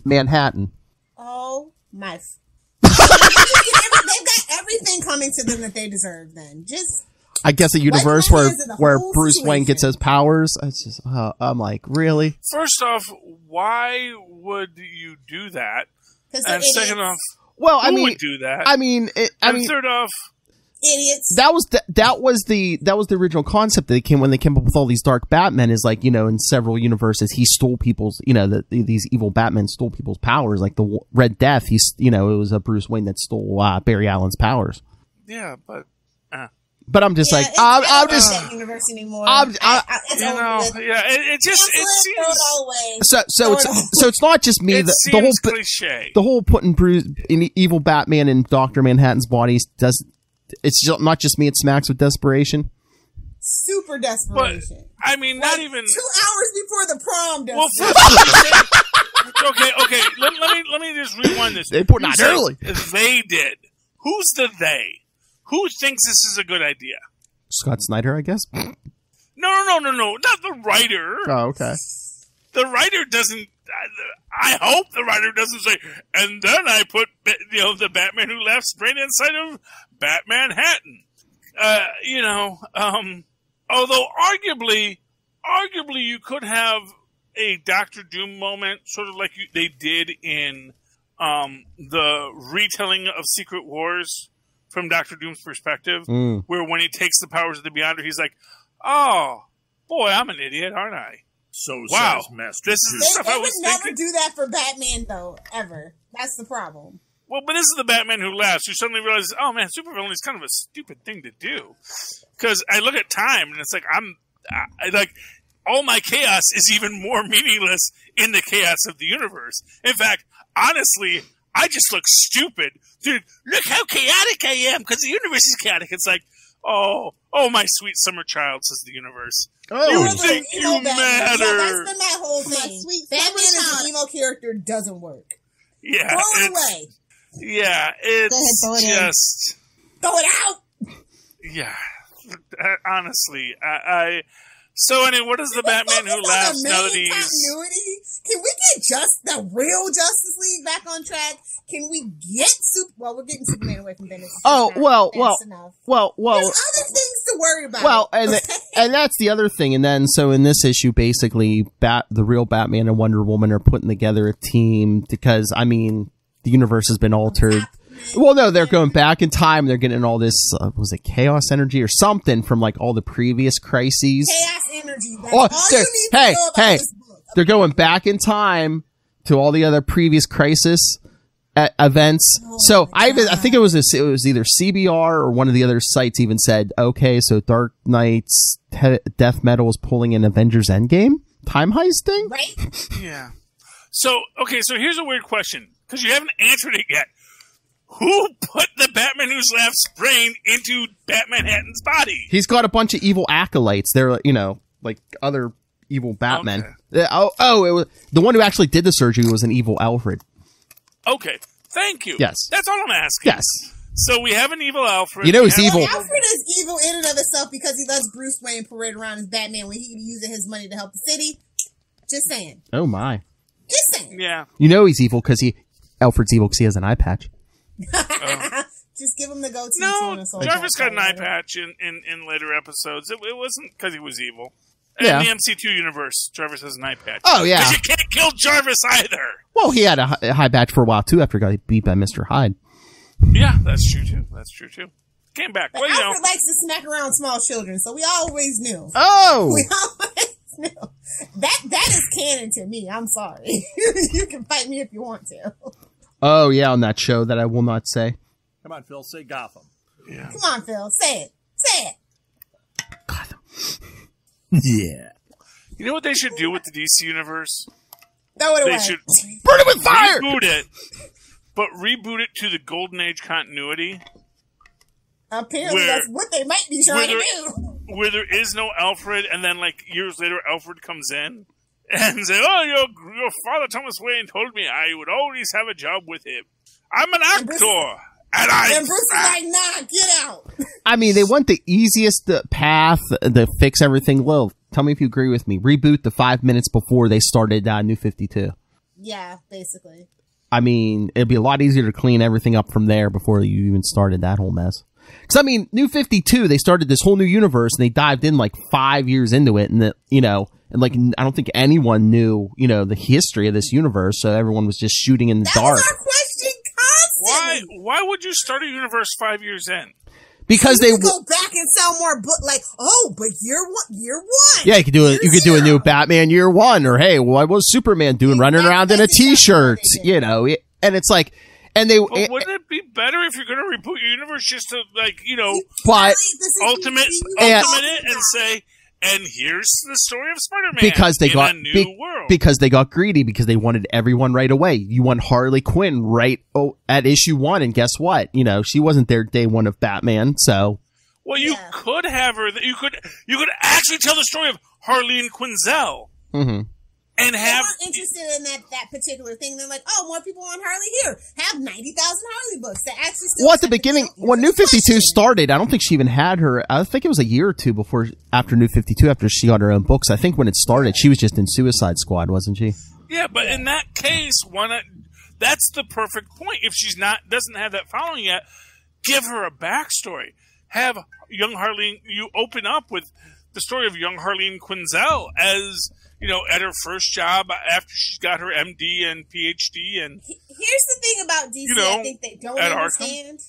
Manhattan. Oh, my... They've got everything coming to them that they deserve, then. Just... I guess a universe where Bruce Wayne gets his powers. It's just, I'm like, really? First off, why would you do that? And second off, who would do that? Third off, idiots. That was the original concept that when they came up with all these dark Batmen. Is like, in several universes he stole people's, these evil Batmen stole people's powers. Like the Red Death, it was a Bruce Wayne that stole Barry Allen's powers. Yeah, but. But I'm just I'm just that universe anymore. It seems so it's not just me. The whole cliche. The whole putting Bruce in evil Batman in Dr. Manhattan's bodies it's not just me. It smacks with desperation. Super desperation. But, not even 2 hours before the prom. Well, okay. Let me just rewind this. They put it early. They did. Who's the they? Who thinks this is a good idea? Scott Snyder, I guess. No, not the writer. Oh, okay. The writer doesn't. I hope the writer doesn't say, and then I put the Batman Who Laughs brain inside of Batman Hatton. Although arguably you could have a Doctor Doom moment, sort of like they did in the retelling of Secret Wars from Doctor Doom's perspective, where when he takes the powers of the Beyonder, he's like, "Oh boy, I'm an idiot, aren't I?" So wow, says Master. This is the stuff I was thinking. They would never do that for Batman, though, ever. That's the problem. Well, but this is the Batman Who Laughs, who suddenly realizes, oh man, supervillain is kind of a stupid thing to do. Because I look at time, and it's like all my chaos is even more meaningless in the chaos of the universe. In fact, honestly, I just look stupid. Dude, look how chaotic I am, because the universe is chaotic. It's like, Oh, my sweet summer child, says the universe. Oh, you think you matter. Yeah, that's been my whole thing. Sweet Batman as summer an emo character doesn't work. Yeah. Throw it away. Yeah, it's Go ahead, throw it in. just... Throw it out. Yeah. Honestly, So, anyway, what is the Batman who laughs now that he's... Continuity? Can we get just the real Justice League back on track? Can we get Well, we're getting Superman away from Bendis. well, There's other things to worry about. Well, and that's the other thing. And then, so in this issue, basically, the real Batman and Wonder Woman are putting together a team because, I mean, the universe has been altered. Well, no, they're going back in time. They're getting all this, was it chaos energy or something from like all the previous crises? Chaos energy. That's all you need to know about this book. They're going back in time to all the other previous crisis events. So I think it was either CBR or one of the other sites even said, okay, so Dark Knight's death metal is pulling in Avengers Endgame time heist thing. Right? Yeah. So, okay, so here's a weird question because you haven't answered it yet. Who put the Batman Who Laughs brain into Batman Manhattan's body? He's got a bunch of evil acolytes. They're, like other evil Batmen. Okay. It was the one who actually did the surgery was an evil Alfred. Okay, thank you. Yes. That's all I'm asking. Yes. So we have an evil Alfred. He's evil. Alfred is evil in and of itself because he lets Bruce Wayne parade around as Batman when he could be using his money to help the city. Just saying. Oh, my. Just saying. Yeah. He's evil because Alfred's evil because he has an eye patch. Just give him the goatee. No, Jarvis got an eye patch in later episodes. It wasn't because he was evil. Yeah. In the MC2 universe, Jarvis has an eye patch. Oh, yeah. Because you can't kill Jarvis either. Well, he had a high patch for a while, too, after he got beat by Mr. Hyde. Yeah, that's true, too. Came back. But well, Alfred likes to smack around small children, so we always knew. Oh! We always knew. That is canon to me. I'm sorry. You can fight me if you want to. Oh, yeah, on that show that I will not say. Come on, Phil, say Gotham. Yeah. Come on, Phil. Say it. Say it. Gotham. Yeah. You know what they should do with the DC universe? Throw it away. They should burn it with fire! Reboot it, but reboot it to the Golden Age continuity. Apparently, that's what they might be trying to do. Where there is no Alfred, and then, like, years later, Alfred comes in and says, oh, your father, Thomas Wayne, told me I would always have a job with him. I'm an actor. And Bruce is like, nah, get out. I mean, they want the easiest path to fix everything. Well, tell me if you agree with me. Reboot the 5 minutes before they started New 52. Yeah, basically. I mean, it'd be a lot easier to clean everything up from there before you even started that whole mess. Because, I mean, New 52, they started this whole new universe, and they dived in like 5 years into it, and I don't think anyone knew, the history of this universe, so everyone was just shooting in the dark. That was our question constantly. Why would you start a universe 5 years in? Because they go back and sell more books. Like, but year one. Yeah, you could do a new Batman year one, or hey, what was Superman doing running around in a t-shirt? And it's like, and they. But wouldn't it be better if you're going to reboot your universe just to but ultimate it and say, and here's the story of Spider-Man because they got a new world. Because they got greedy because they wanted everyone right away. You want Harley Quinn at issue 1, and guess what? She wasn't there day 1 of Batman, so. Well, you could have her. You could actually tell the story of Harleen Quinzel. Mm-hmm. And they weren't interested in that particular thing. They're like, more people on Harley here. Have 90,000 Harley books. That actually still. Well, at the beginning, when New 52 started, I don't think she even had her. I think it was a year or two after New 52, after she got her own books. I think when it started, she was just in Suicide Squad, wasn't she? Yeah, but in that case, that's the perfect point. If she's doesn't have that following yet, give her a backstory. Have young Harleen. You open up with the story of young Harleen Quinzel as. At her first job after she's got her MD and PhD. And here's the thing about DC, I think they don't understand.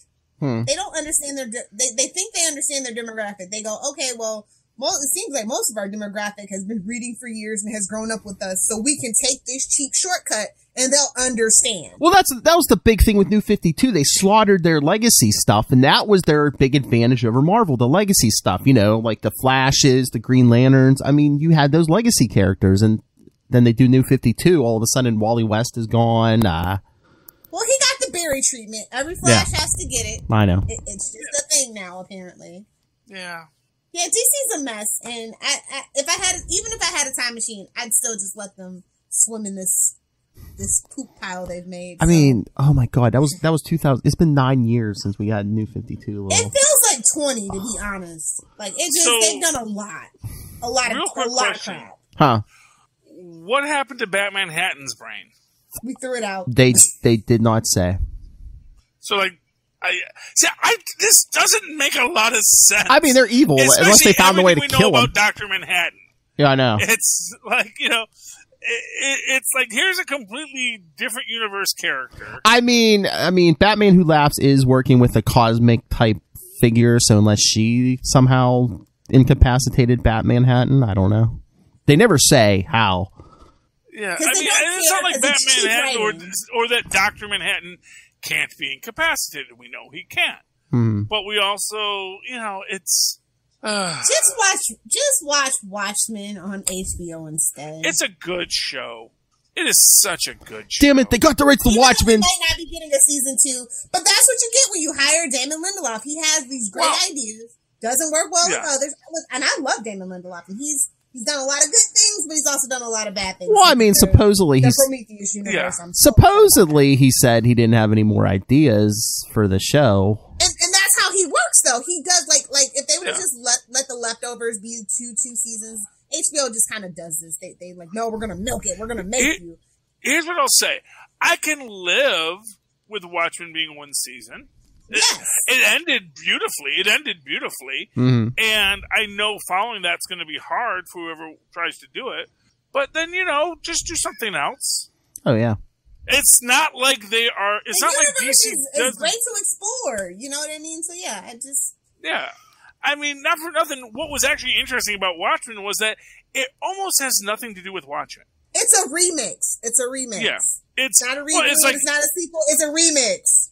They don't understand they think they understand their demographic. They go, okay, well, it seems like most of our demographic has been reading for years and has grown up with us, so we can take this cheap shortcut and they'll understand. Well, that was the big thing with New 52. They slaughtered their legacy stuff, and that was their big advantage over Marvel, the legacy stuff, like the Flashes, the Green Lanterns. I mean, you had those legacy characters, and then they do New 52. All of a sudden, Wally West is gone. Well, he got the Barry treatment. Every Flash has to get it. I know. It's just a thing now, apparently. Yeah. Yeah, DC's a mess, and if I had a time machine, I'd still just let them swim in this poop pile they've made. I mean, oh my god, that was 2000. It's been 9 years since we had New 52. It feels like 20, to be honest. Like they've done a lot of crap. Huh? What happened to Batman Hatton's brain? We threw it out. They did not say. So like. This doesn't make a lot of sense. I mean, they're evil unless they found a way to kill him. We know about Dr. Manhattan. Yeah, I know. It's like, it's like, here's a completely different universe character. I mean, Batman Who Laughs is working with a cosmic type figure, so unless she somehow incapacitated Batman Hatton, I don't know. They never say how. Yeah, I mean, it's not like Batman Manhattan or that Dr. Manhattan can't be incapacitated. We know he can't. But we also, it's... Just watch Watchmen on HBO instead. It's a good show. It is such a good show. Damn it, they got the rights to Watchmen. We might not be getting a season 2, but that's what you get when you hire Damon Lindelof. He has these great ideas. Doesn't work well with others. And I love Damon Lindelof, and he's done a lot of good things, but he's also done a lot of bad things. Well, I mean, supposedly he said he didn't have any more ideas for the show. And that's how he works, though. He does, like if they would have just let the leftovers be two seasons, HBO just kind of does this. They like, no, we're going to milk it. We're going to make you. Here's what I'll say. I can live with Watchmen being one season. Yes. It ended beautifully. Mm-hmm. And I know following that's going to be hard for whoever tries to do it. But then, just do something else. Oh, yeah. It's not like they are... It's not like DC... It's great to explore. You know what I mean? So, yeah, Yeah. I mean, not for nothing, what was actually interesting about Watchmen was that it almost has nothing to do with Watchmen. It's a remix. Yeah. It's not a reboot. It's not a sequel. It's a remix.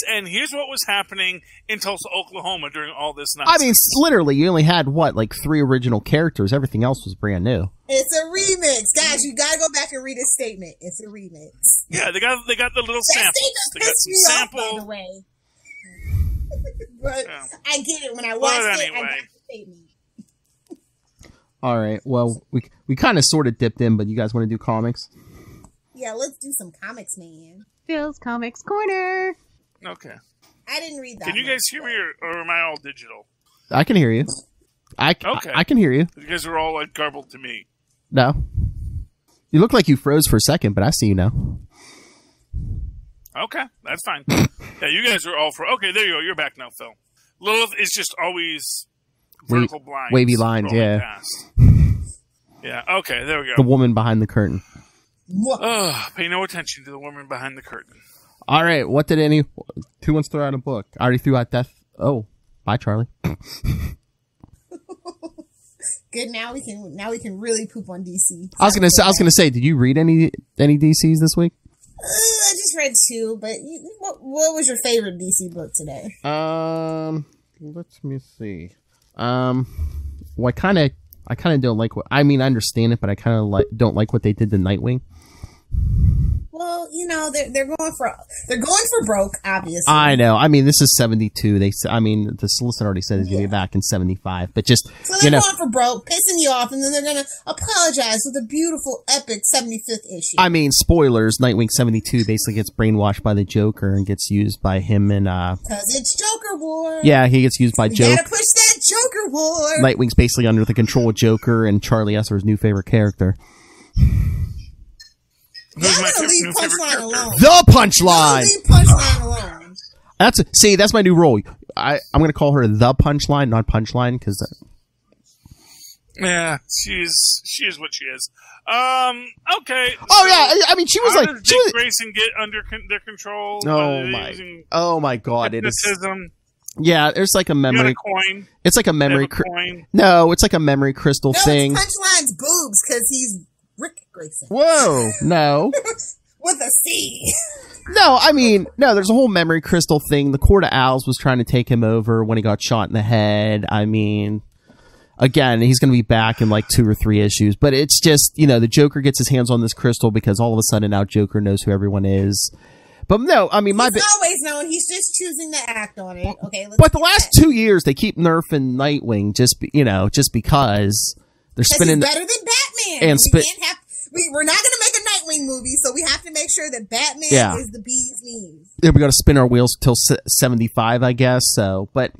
And here's what was happening in Tulsa, Oklahoma during all this nonsense. I mean, literally, you only had, 3 original characters. Everything else was brand new. It's a remix. Guys, you gotta go back and read his statement. It's a remix. Yeah, they got the little samples. They got some samples. By the way. But I get it. When I watched it, I got the statement. All right. Well, we kind of sort of dipped in, but you guys want to do comics? Yeah, let's do some comics, man. Phil's Comics Corner. Okay. I didn't read that. Can you guys hear me, or am I all digital? I can hear you. I can hear you. You guys are all garbled to me. No. You look like you froze for a second, but I see you now. Okay, that's fine. Yeah, you guys are all for... Okay, there you go. You're back now, Phil. Lilith is just always vertical blind. Wavy lines, yeah. Past. Yeah, okay, there we go. The woman behind the curtain. Pay no attention to the woman behind the curtain. All right, who wants to throw out a book? I already threw out Death. Oh, bye, Charlie. Good. Now we can really poop on DC. I was gonna say, did you read any DCs this week? I just read 2, but what was your favorite DC book today? Let me see. Well, I kind of don't like I understand it, but I kind of don't like what they did to Nightwing. Well, they're going for broke, obviously. I know. This is 72. The solicitor already said he's going to be back in 75. But just, so they're going for broke, pissing you off, and then they're going to apologize with a beautiful, epic 75th issue. Spoilers. Nightwing 72 basically gets brainwashed by the Joker and gets used by him and because it's Joker War. Yeah, he gets used by Joker. Gotta push that Joker War. Nightwing's basically under the control of Joker and Charlie Esser's new favorite character. Leave punchline alone. The punchline. Leave punchline alone. That's my new role. I'm going to call her the punchline, not punchline, because. Yeah, she is what she is. Okay. Oh yeah, she was like. Does Dick Grayson get under their control? Oh my God! It is. Yeah, there's like a memory. Coin. It's like a memory. No, it's like a memory crystal thing. It's punchline's boobs because he's Rick Grayson. Whoa, no. With a C. No, there's a whole memory crystal thing. The Court of Owls was trying to take him over when he got shot in the head. Again, he's going to be back in 2 or 3 issues. But it's just, the Joker gets his hands on this crystal because all of a sudden now Joker knows who everyone is. But no, I mean, he's always known. He's just choosing to act on it. Okay, but the last 2 years, they keep nerfing Nightwing just because they're spinning. He's better than Batman. And we're not going to make a Nightwing movie, so we have to make sure that Batman is the bee's knees. Yeah, we got to spin our wheels till 75, I guess. So, but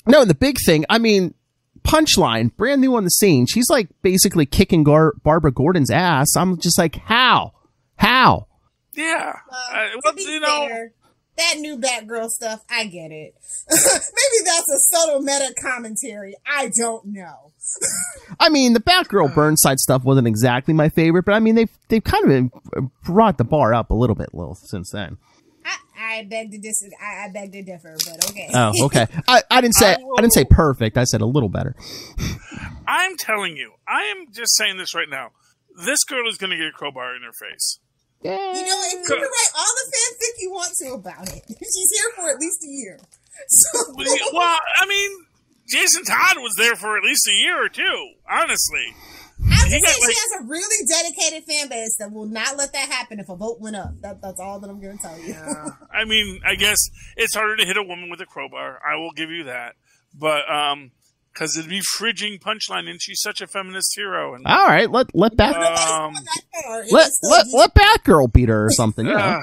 no, the big thing, I mean, Punchline, brand new on the scene. She's like basically kicking Barbara Gordon's ass. I'm just like, how? Yeah. To be fair, that new Batgirl stuff, I get it. Maybe that's a subtle meta commentary. I don't know. I mean, the Batgirl Burnside stuff wasn't exactly my favorite, but I mean, they've kind of brought the bar up a little since then. I beg to differ, but okay. Oh, okay. I didn't say perfect. I said a little better. I'm telling you, I am just saying this right now. This girl is going to get a crowbar in her face. Yeah. You know, if you can write all the fanfic you want to about it, she's here for at least a year. So. Well, I mean, Jason Todd was there for at least a year or two, honestly. I would say she has a really dedicated fan base that will not let that happen if a vote went up. That's all that I'm going to tell you. Yeah. I mean, I guess it's harder to hit a woman with a crowbar. I will give you that. But, because it'd be fridging Punchline, and she's such a feminist hero. And, all right, let Batgirl beat her or something. Yeah.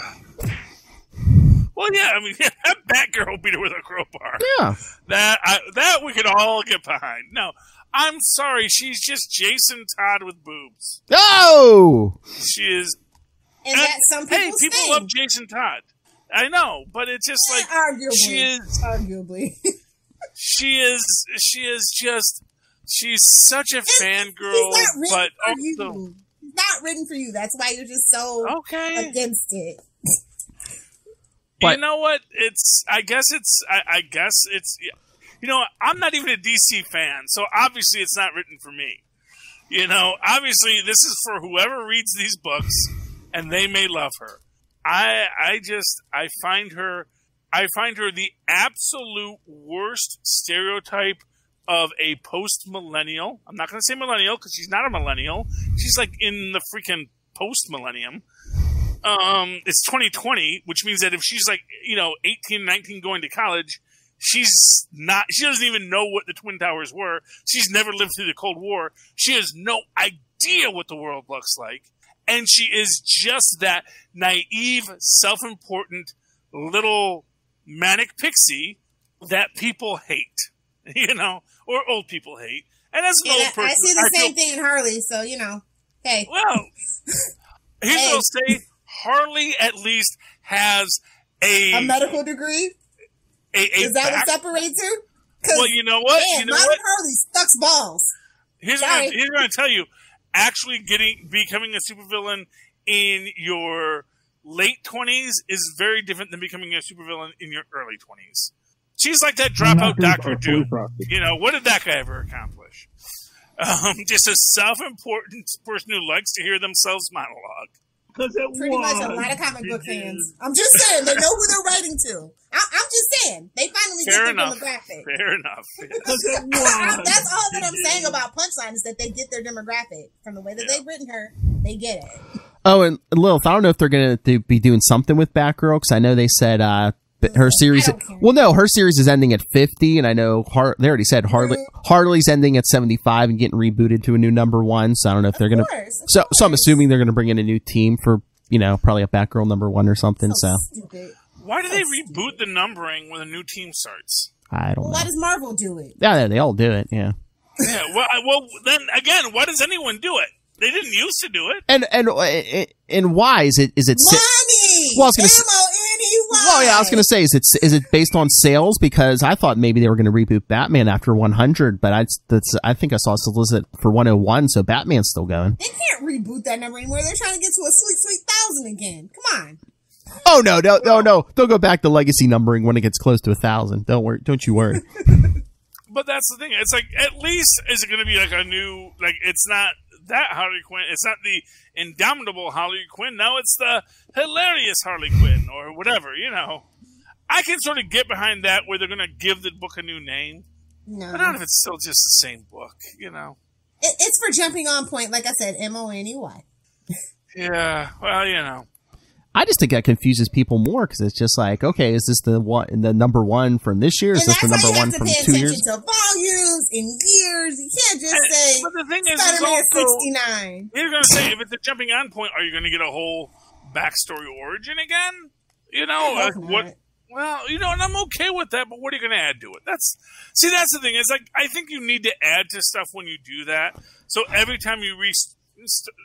Well, yeah, I mean, that Batgirl beat her with a crowbar. Yeah, that we could all get behind. No, I'm sorry, she's just Jason Todd with boobs. Oh, she is. And that's some people's people thing. love Jason Todd. I know, but it's just like arguably. She's such a fangirl, but also not written for you. That's why you're just so against it. But, you know what? I guess it's. You know, I'm not even a DC fan, so obviously it's not written for me. You know, obviously this is for whoever reads these books, and they may love her. I find her the absolute worst stereotype of a post-millennial. I'm not going to say millennial because she's not a millennial. She's like in the freaking post-millennium. It's 2020, which means that if she's like, 18, 19 going to college, she doesn't even know what the Twin Towers were. She's never lived through the Cold War. She has no idea what the world looks like. And she is just that naive, self-important little manic pixie that people hate, or old people hate. And as an old person, I see the same thing in Harley, so, hey. Well, here's what I'll say. Harley at least has a medical degree. Is that what separates her? Well, you know what? Man, Harley sucks balls. Here's what I'm going to tell you. Actually becoming a supervillain in your late 20s is very different than becoming a supervillain in your early 20s. She's like that dropout Dr. Doom. What did that guy ever accomplish? Just a self-important person who likes to hear themselves monologue. Pretty much a lot of comic book fans. I'm just saying, they know who they're writing to. I'm just saying, they finally get their demographic. Fair enough. That's all that I'm saying about Punchline is that they get their demographic. From the way that they've written her, they get it. Oh, and Lilith, I don't know if they're going to be doing something with Batgirl, because I know they said her series... Well, no, her series is ending at 50, and I know they already said Harley's ending at 75 and getting rebooted to a new #1, so I don't know if they're going to... So I'm assuming they're going to bring in a new team for, probably a Batgirl #1 or something, so... Why do they reboot the numbering when a new team starts? I don't know. Why does Marvel do it? Yeah, they all do it, yeah. Yeah, well, then, again, why does anyone do it? They didn't used to do it. And why? Is it money? Well, I was gonna M-O-N-E-Y. Well, yeah, I was going to say, is it based on sales? Because I thought maybe they were going to reboot Batman after 100, but I think I saw a solicit for 101, so Batman's still going. They can't reboot that number anymore. They're trying to get to a sweet 1,000 again. Come on. Oh no! They'll go back to legacy numbering when it gets close to 1,000. Don't you worry. But that's the thing. It's like, at least is it going to be like a new, like, it's not that Harley Quinn. It's not the indomitable Harley Quinn. Now it's the hilarious Harley Quinn or whatever, I can sort of get behind that where they're going to give the book a new name. No. But not if it's still just the same book, It's for jumping on point, like I said, M-O-N-E-Y. Yeah, well, I just think that confuses people more because it's just like, okay, is this the number one from this year? Is this the number one from 2 years? To volumes and years, you can't just say. But the thing is, Spider-Man also, 69. You're going to say if it's a jumping on point, are you going to get a whole backstory origin again? You know, like what? Well, you know, and I'm okay with that, but what are you going to add to it? That's the thing. It's like, I think you need to add to stuff when you do that. So every time you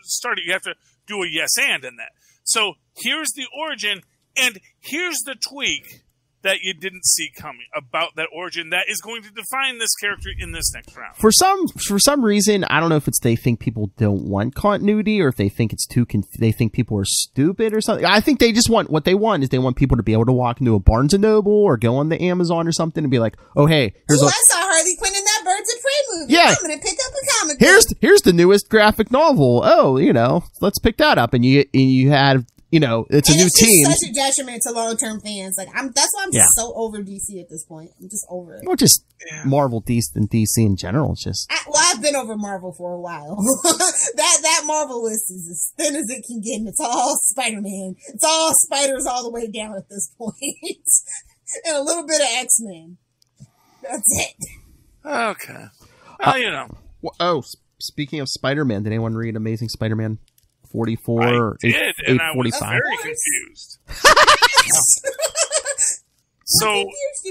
start it, you have to do a yes and in that. So here's the origin, and here's the tweak that you didn't see coming about that origin that is going to define this character in this next round. For some reason, I don't know if it's they think people don't want continuity or if they think it's they think people are stupid or something. I think they just want what they want is they want people to be able to walk into a Barnes & Noble or go on the Amazon or something and be like, oh, hey, here's I saw Harley Quinn in that Birds of Prey movie. Yeah. I'm going to pick up a comic book. Here's the newest graphic novel. Oh, you know, let's pick that up. And you had, you know, it's a new team. It's such a detriment to long-term fans. Like that's why I'm just so over DC at this point. I'm just over it. Or just Marvel, DC, and DC in general. It's just. I've been over Marvel for a while. that Marvel list is as thin as it can get, and it's all Spider-Man. It's all spiders all the way down at this point, and a little bit of X-Men. That's it. Okay. Well, you know. Speaking of Spider-Man, did anyone read Amazing Spider-Man 44 or 845? And I was very confused. So,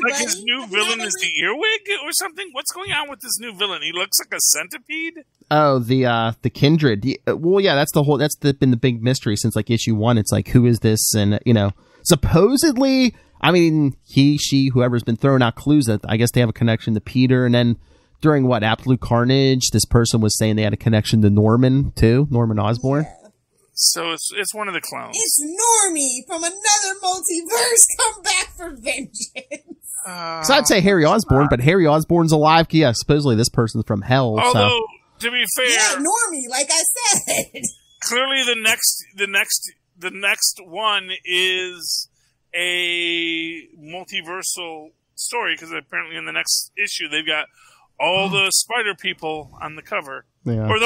like his new villain is the earwig or something? What's going on with this new villain? He looks like a centipede? Oh, the Kindred. Well, yeah, that's been the big mystery since like issue 1. It's like, who is this? And, you know, supposedly, I mean, he, she, whoever's been throwing out clues that I guess they have a connection to Peter. And then during Absolute Carnage, this person was saying they had a connection to Norman too, Norman Osborn. Yeah. So it's one of the clones. It's Normie from another multiverse come back for vengeance. So I'd say Harry Osborn, but Harry Osborn's alive. Yeah, supposedly this person's from hell. Although, to be fair, yeah, Normie, like I said, clearly the next one is a multiversal story because apparently in the next issue they've got all the spider people on the cover. Yeah. Or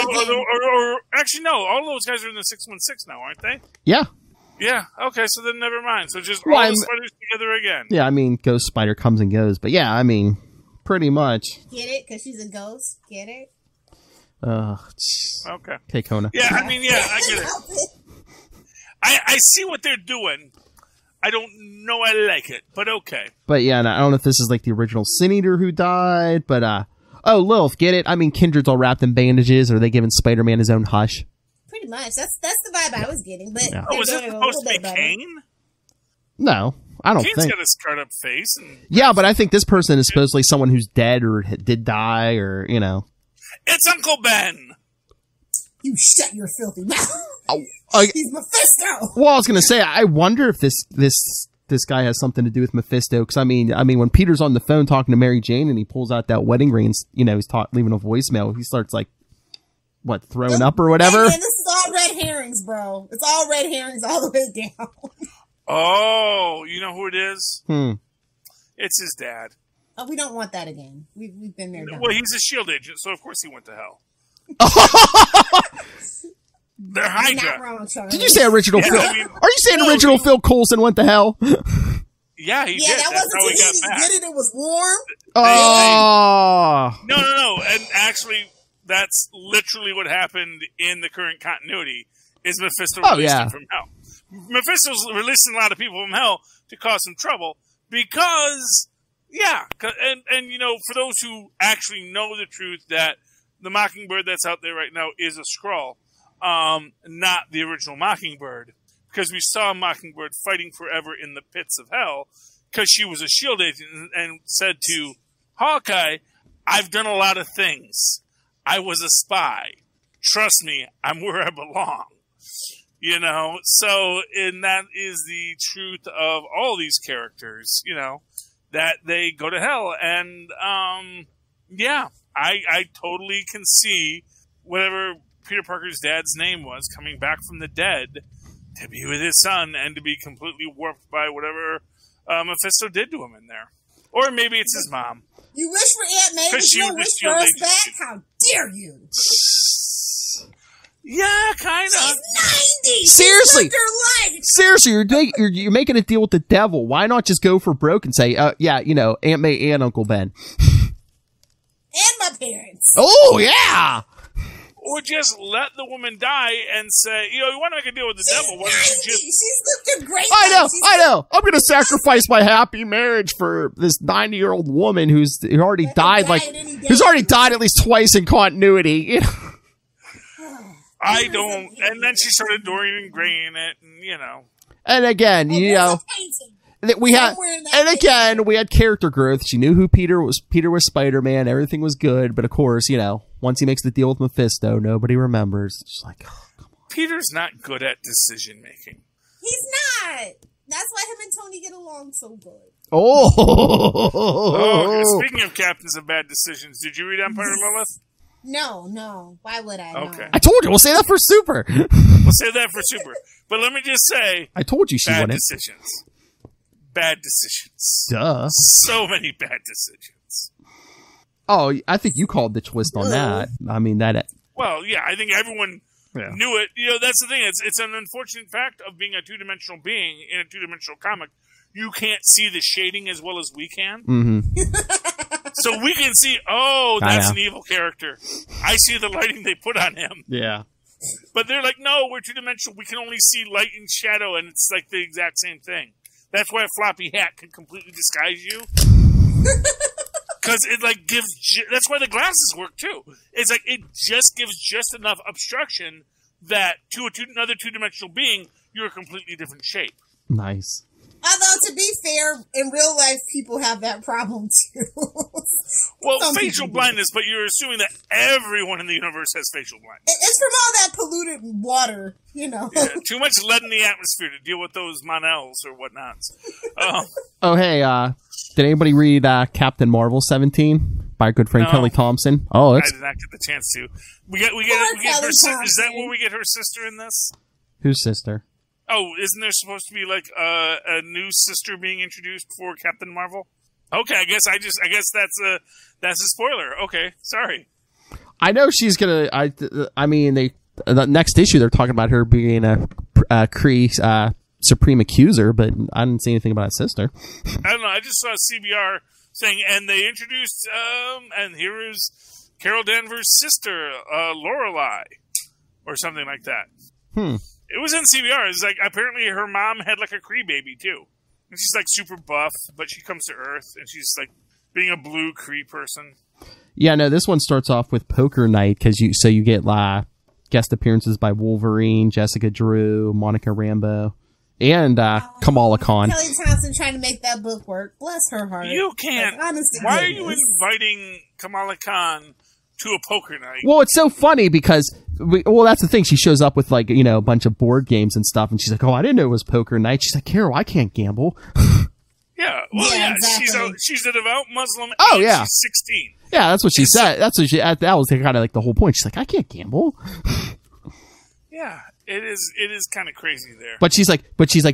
actually, no, all those guys are in the 616 now, aren't they? Yeah. Yeah, okay, so then never mind. So just all the spiders together again. Yeah, I mean, Ghost Spider comes and goes. But yeah, I mean, pretty much. Get it? Because she's a ghost? Get it? Okay. Okay, Kona. Yeah, I mean, yeah, I get it. I see what they're doing. I don't know I like it, but okay. But yeah, and I don't know if this is like the original Sin Eater who died, but oh, Lilith, get it? I mean, Kindred's all wrapped in bandages. Are they giving Spider-Man his own hush? Pretty much. That's the vibe I was getting. But yeah. Oh, is it supposed to be Kane? No, I don't Kane's think. Kane's got a scarred-up face. Yeah, but I think this person is supposedly someone who's dead or did die or, you know. It's Uncle Ben! You shut your filthy mouth. He's Mephisto! Well, I was going to say, I wonder if this guy has something to do with Mephisto, because I mean, when Peter's on the phone talking to Mary Jane and he pulls out that wedding ring, you know, he's leaving a voicemail, he starts like, throwing up or whatever? Hey, man, this is all red herrings, bro. It's all red herrings all the way down. Oh, you know who it is? It's his dad. Oh, we don't want that again. We've been there. Well, he's a S.H.I.E.L.D. agent, so of course he went to hell. They're Hydra. Did you say original Phil? Are you saying original Phil Coulson went to hell? Yeah, he did. That wasn't how he got back. Get it? It was warm. Oh. No. And actually, that's literally what happened in the current continuity. Is Mephisto released him from hell? Mephisto's releasing a lot of people from hell to cause some trouble because, and you know, for those who actually know the truth that the Mockingbird that's out there right now is a Skrull, not the original Mockingbird, because we saw Mockingbird fighting forever in the pits of hell because she was a S.H.I.E.L.D. agent and said to Hawkeye, I've done a lot of things. I was a spy. Trust me, I'm where I belong. You know, and that is the truth of all these characters, you know, that they go to hell. And, I totally can see whatever Peter Parker's dad's name was coming back from the dead to be with his son and to be completely warped by whatever Mephisto did to him in there. Or maybe it's his mom. You wish for Aunt May, but you don't wish for us back? How dare you? Yeah, kind of. She's Seriously. Her life. Seriously, you're making a deal with the devil. Why not just go for broke and say, yeah, Aunt May and Uncle Ben. And my parents. Oh, yeah. Or just let the woman die and say, you want to make a deal with the devil. Why don't you just... She's lived a great life. I know. I'm going to Yeah. sacrifice my happy marriage for this 90-year-old woman who already died who's already died at least twice in continuity. I don't. And then she started Dorian Graying it, and And again, we had character growth. She knew who Peter was. Peter was Spider-Man. Everything was good. But of course, once he makes the deal with Mephisto, nobody remembers. It's just like, oh, come on. Peter's not good at decision making. He's not. That's why him and Tony get along so good. Oh. Speaking of captains of bad decisions, did you read Empire of Lilith? No. Why would I? Okay. I told you. We'll say that for Super. We'll say that for Super. But let me just say, I told you she bad wouldn't. decisions. Bad decisions. Duh. So many bad decisions. Oh, I think you called the twist on that. I mean, that... Well, yeah, I think everyone knew it. That's the thing. It's an unfortunate fact of being a two-dimensional being in a two-dimensional comic. You can't see the shading as well as we can. Mm-hmm. So we can see, that's an evil character. I see the lighting they put on him. Yeah. But they're like, no, we're two-dimensional. We can only see light and shadow, and it's like the exact same thing. That's why a floppy hat can completely disguise you. Because it gives... that's why the glasses work, too. It's like it just gives just enough obstruction that to another two-dimensional being, you're a completely different shape. Nice. Although, to be fair, in real life, people have that problem, too. Well, facial blindness, but you're assuming that everyone in the universe has facial blindness. It's from all that polluted water, Yeah, too much lead in the atmosphere to deal with those Monels or whatnots. Oh, hey, did anybody read Captain Marvel 17 by our good friend Kelly Thompson? Oh, I did not get the chance to. We get her sister. Is that where we get her sister in this? Whose sister? Oh, isn't there supposed to be a new sister being introduced for Captain Marvel? Okay, I guess that's a spoiler. Okay, sorry. I know she's gonna. I mean, the next issue they're talking about her being a Kree Supreme Accuser, but I didn't see anything about a sister. I don't know. I just saw CBR saying, and they introduced, and here is Carol Danvers' sister, Lorelei, or something like that. It was in CBR. It's apparently her mom had a Kree baby too. And she's super buff, but she comes to Earth and she's being a blue Kree person. Yeah, no, this one starts off with Poker Night because you get guest appearances by Wolverine, Jessica Drew, Monica Rambeau, and Kamala Khan. Kelly Thompson trying to make that book work. Bless her heart. You can't. Why are you inviting Kamala Khan to a poker night? Well, it's so funny because, that's the thing. She shows up with a bunch of board games and stuff, and she's like, "Oh, I didn't know it was poker night." She's like, "Carol, I can't gamble." Yeah, exactly. She's a devout Muslim. Oh, and yeah, she's 16. Yeah, that's what she said. That's what that was kind of the whole point. She's like, "I can't gamble." Yeah, it is kind of crazy there. But she's like,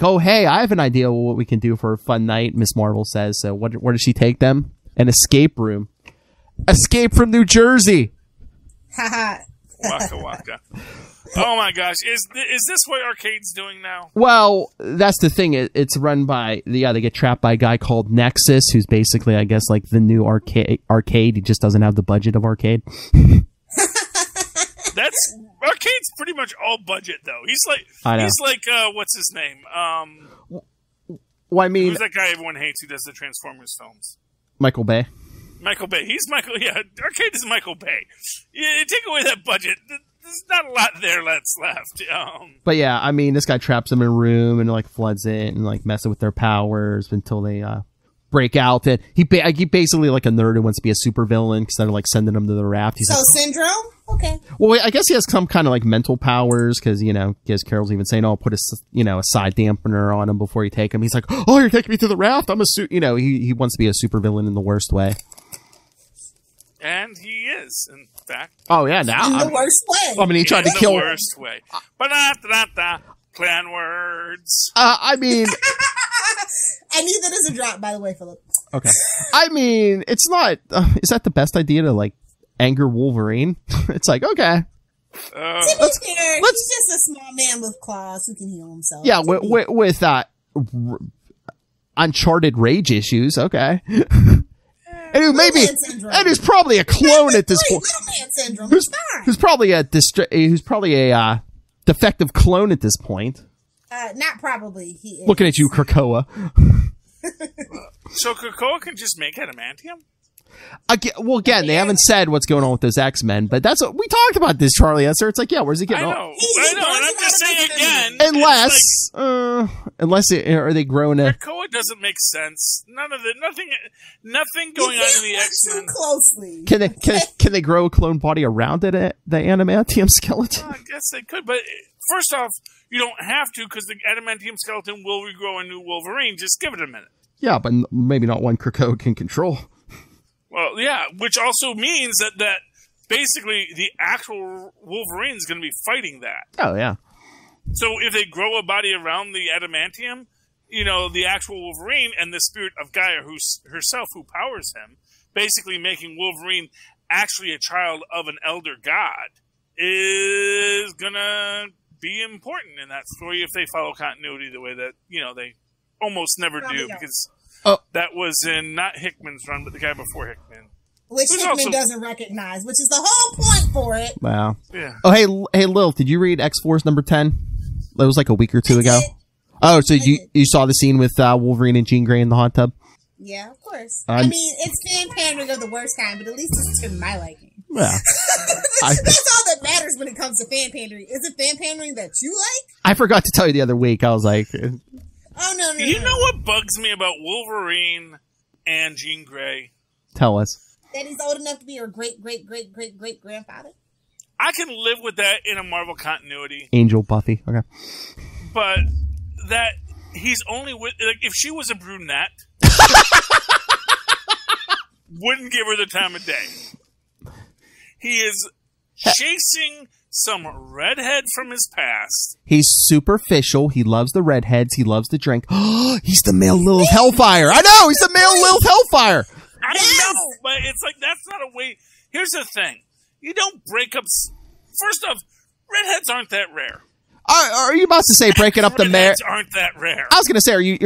"Oh, hey, I have an idea of what we can do for a fun night." Miss Marvel says. So where does she take them? An escape room. Escape from New Jersey. Haha. Waka waka. Oh my gosh. Is this what Arcade's doing now? Well, that's the thing. It's run by they get trapped by a guy called Nexus, who's basically, I guess, the new arcade. He just doesn't have the budget of Arcade. Arcade's pretty much all budget though. He's what's his name? Well, I mean, who's that guy everyone hates who does the Transformers films? Michael Bay. Michael Bay. He's Michael. Yeah, Arcade is Michael Bay. Yeah, take away that budget. There's not a lot there that's left. But yeah, I mean, this guy traps them in a room and floods it and messing with their powers until they break out. And he basically a nerd who wants to be a supervillain because they're sending him to the raft. He's Syndrome. Okay. Well, I guess he has some kind of mental powers because because Carol's even saying, "Oh, put a side dampener on him before you take him." He's like, "Oh, you're taking me to the raft? I'm a he wants to be a supervillain in the worst way." And he is, in fact. Oh yeah, now in the worst way. I mean, he tried to kill. In the worst way. Plan words. I mean, I need that as a drop, by the way, Philip. Okay. I mean, it's not. Is that the best idea to anger Wolverine? It's okay. To be fair, he's just a small man with claws who can heal himself. Yeah, with uncharted rage issues. Okay. And who's probably a clone at this point. Little man syndrome. Who's probably a defective clone at this point. Not probably. He is. Looking at you, Krakoa. So Krakoa can just make adamantium? Again, they haven't said what's going on with those X-Men, but that's what we talked about this, Charlie Esser. It's like, yeah, where's he getting I know, and I'm just saying again. Unless are they growing a... Krakoa doesn't make sense. Nothing going on in the X-Men. Too closely. Can they grow a clone body around it, the adamantium skeleton? I guess they could, but first off, you don't have to because the adamantium skeleton will regrow a new Wolverine. Just give it a minute. Yeah, but maybe not one Krakoa can control. Well, yeah, which also means that basically the actual Wolverine is going to be fighting that. Oh, yeah. So if they grow a body around the adamantium, the actual Wolverine and the spirit of Gaia herself who powers him, basically making Wolverine actually a child of an elder god, is going to be important in that story if they follow continuity the way that, they almost never do, because... that was in not Hickman's run, but the guy before Hickman. Which Hickman doesn't recognize, which is the whole point for it. Wow. Yeah. Oh, hey, Lil, did you read X-Force number 10? That was like a week or two ago. Oh, so you saw the scene with Wolverine and Jean Grey in the hot tub? Yeah, of course. I mean, it's fan pandering of the worst kind, but at least it's to my liking. Yeah. That's all that matters when it comes to fan pandering. Is it fan pandering that you like? I forgot to tell you the other week. I was like... Oh, no. You know what bugs me about Wolverine and Jean Grey? Tell us. That he's old enough to be her great-great-great-great-great-grandfather? I can live with that in a Marvel continuity. Angel Buffy, okay. But that he's only with... Like, if she was a brunette, wouldn't give her the time of day. He is chasing... some redhead from his past. He's superficial. He loves the redheads. He loves to drink. He's the male Lilith Hellfire. I know. He's the male Lilith Hellfire. I know, but it's like that's not a way. Here's the thing: you don't break up. First off, redheads aren't that rare. Are you about to say breaking up the marriage? Aren't that rare? I was going to say, are you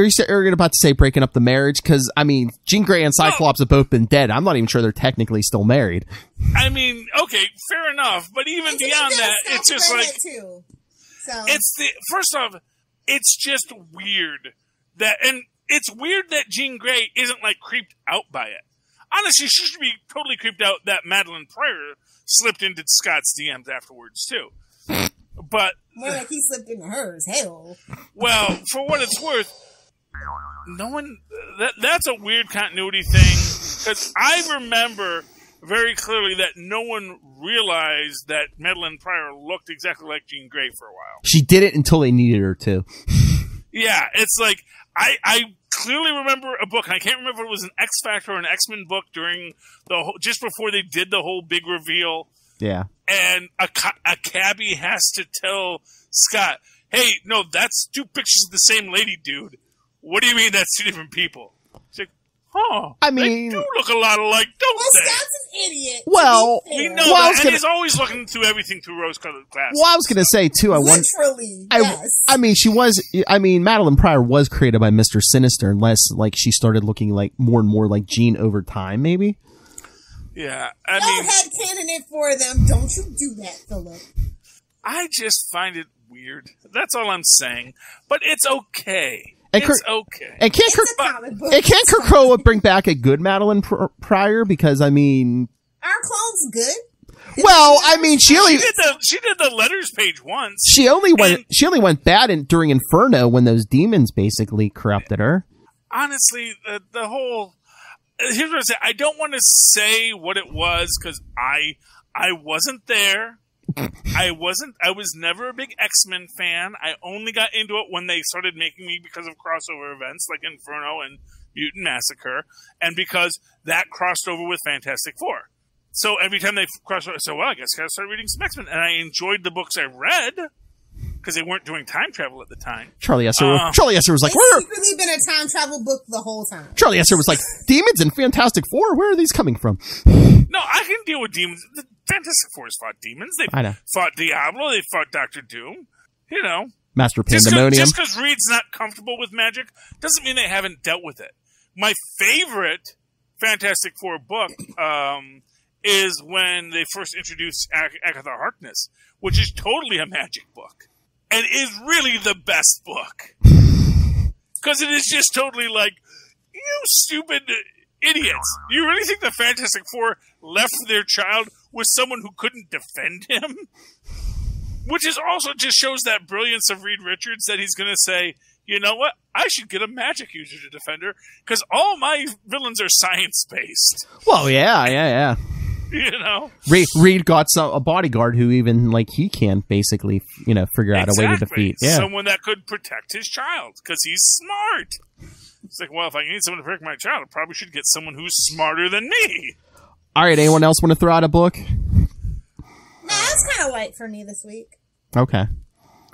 about to say breaking up the marriage? Because I mean, Jean Grey and Cyclops have both been dead. I'm not even sure they're technically still married. I mean, okay, fair enough. But even beyond that, it's just like first off, it's just weird and it's weird that Jean Grey isn't like creeped out by it. Honestly, she should be totally creeped out that Madeline Pryor slipped into Scott's DMs afterwards too. But more like he slipped into hers. Hell. Well, for what it's worth, no one. That's a weird continuity thing because I remember very clearly that no one realized that Madeline Pryor looked exactly like Jean Grey for a while. She did it until they needed her to. Yeah, it's like I clearly remember a book. And I can't remember if it was an X Factor or an X-Men book during just before they did the whole big reveal. Yeah. And a cabbie has to tell Scott, hey, no, that's two pictures of the same lady, dude. What do you mean that's two different people? It's like, I mean... They do look a lot alike, don't they? Scott's an idiot. Well... We know that, and he's always looking through everything through rose-colored glasses. Well, I was going to say, too, Literally, yes. I mean, Madeline Pryor was created by Mr. Sinister, unless, like, she started looking like more and more like Jean over time, maybe? Yeah, I mean... headcanon it for them. Don't you do that, Philip. I just find it weird. That's all I'm saying. But it's okay. And okay. And can't Krakoa bring back a good Madeline Pryor? Because, I mean... Our clone's good. Well, I mean, she did the letters page once. She only went bad during Inferno when those demons basically corrupted her. Honestly, the whole... Here's what I say. I don't want to say what it was because I wasn't there. I was never a big X-Men fan. I only got into it when they started making me because of crossover events like Inferno and Mutant Massacre, and because that crossed over with Fantastic Four. So every time they crossed over, I said, well, I guess I gotta start reading some X-Men. And I enjoyed the books I read because they weren't doing time travel at the time. Charlie Esser was like, it's secretly been a time travel book the whole time. Charlie Esser was like, demons and Fantastic Four? Where are these coming from? No, I can deal with demons. Fantastic Four's fought demons. They I know. fought Diablo. They fought Doctor Doom. You know. Master Pandemonium. Just because Reed's not comfortable with magic doesn't mean they haven't dealt with it. My favorite Fantastic Four book is when they first introduced Agatha Harkness, which is totally a magic book. And is really the best book. Because it is just totally like, you stupid idiots. Do you really think the Fantastic Four left their child with someone who couldn't defend him? Which is also just shows that brilliance of Reed Richards that he's going to say, you know what? I should get a magic user to defend her because all my villains are science-based. Well, yeah. You know? Reed got a bodyguard who even, like, he can basically, figure out a way to defeat. Yeah. Someone that could protect his child because he's smart. It's like, well, if I need someone to protect my child, I probably should get someone who's smarter than me. All right, anyone else want to throw out a book? Nah, it's kind of light for me this week. Okay.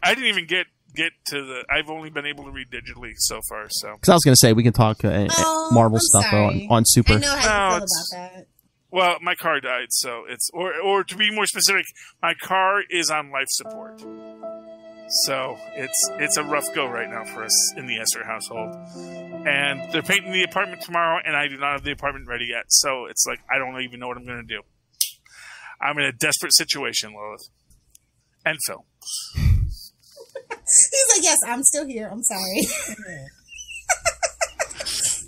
I didn't even get to the... I've only been able to read digitally so far, so... Because I was going to say, we can talk Marvel stuff on Super. I know how you feel about that. Well, my car died, so it's... Or to be more specific, my car is on life support. So it's a rough go right now for us in the Esser household. And they're painting the apartment tomorrow, and I do not have the apartment ready yet. So it's like, I don't even know what I'm going to do. I'm in a desperate situation, Lilith. And Phil. He's like, yes, I'm still here. I'm sorry.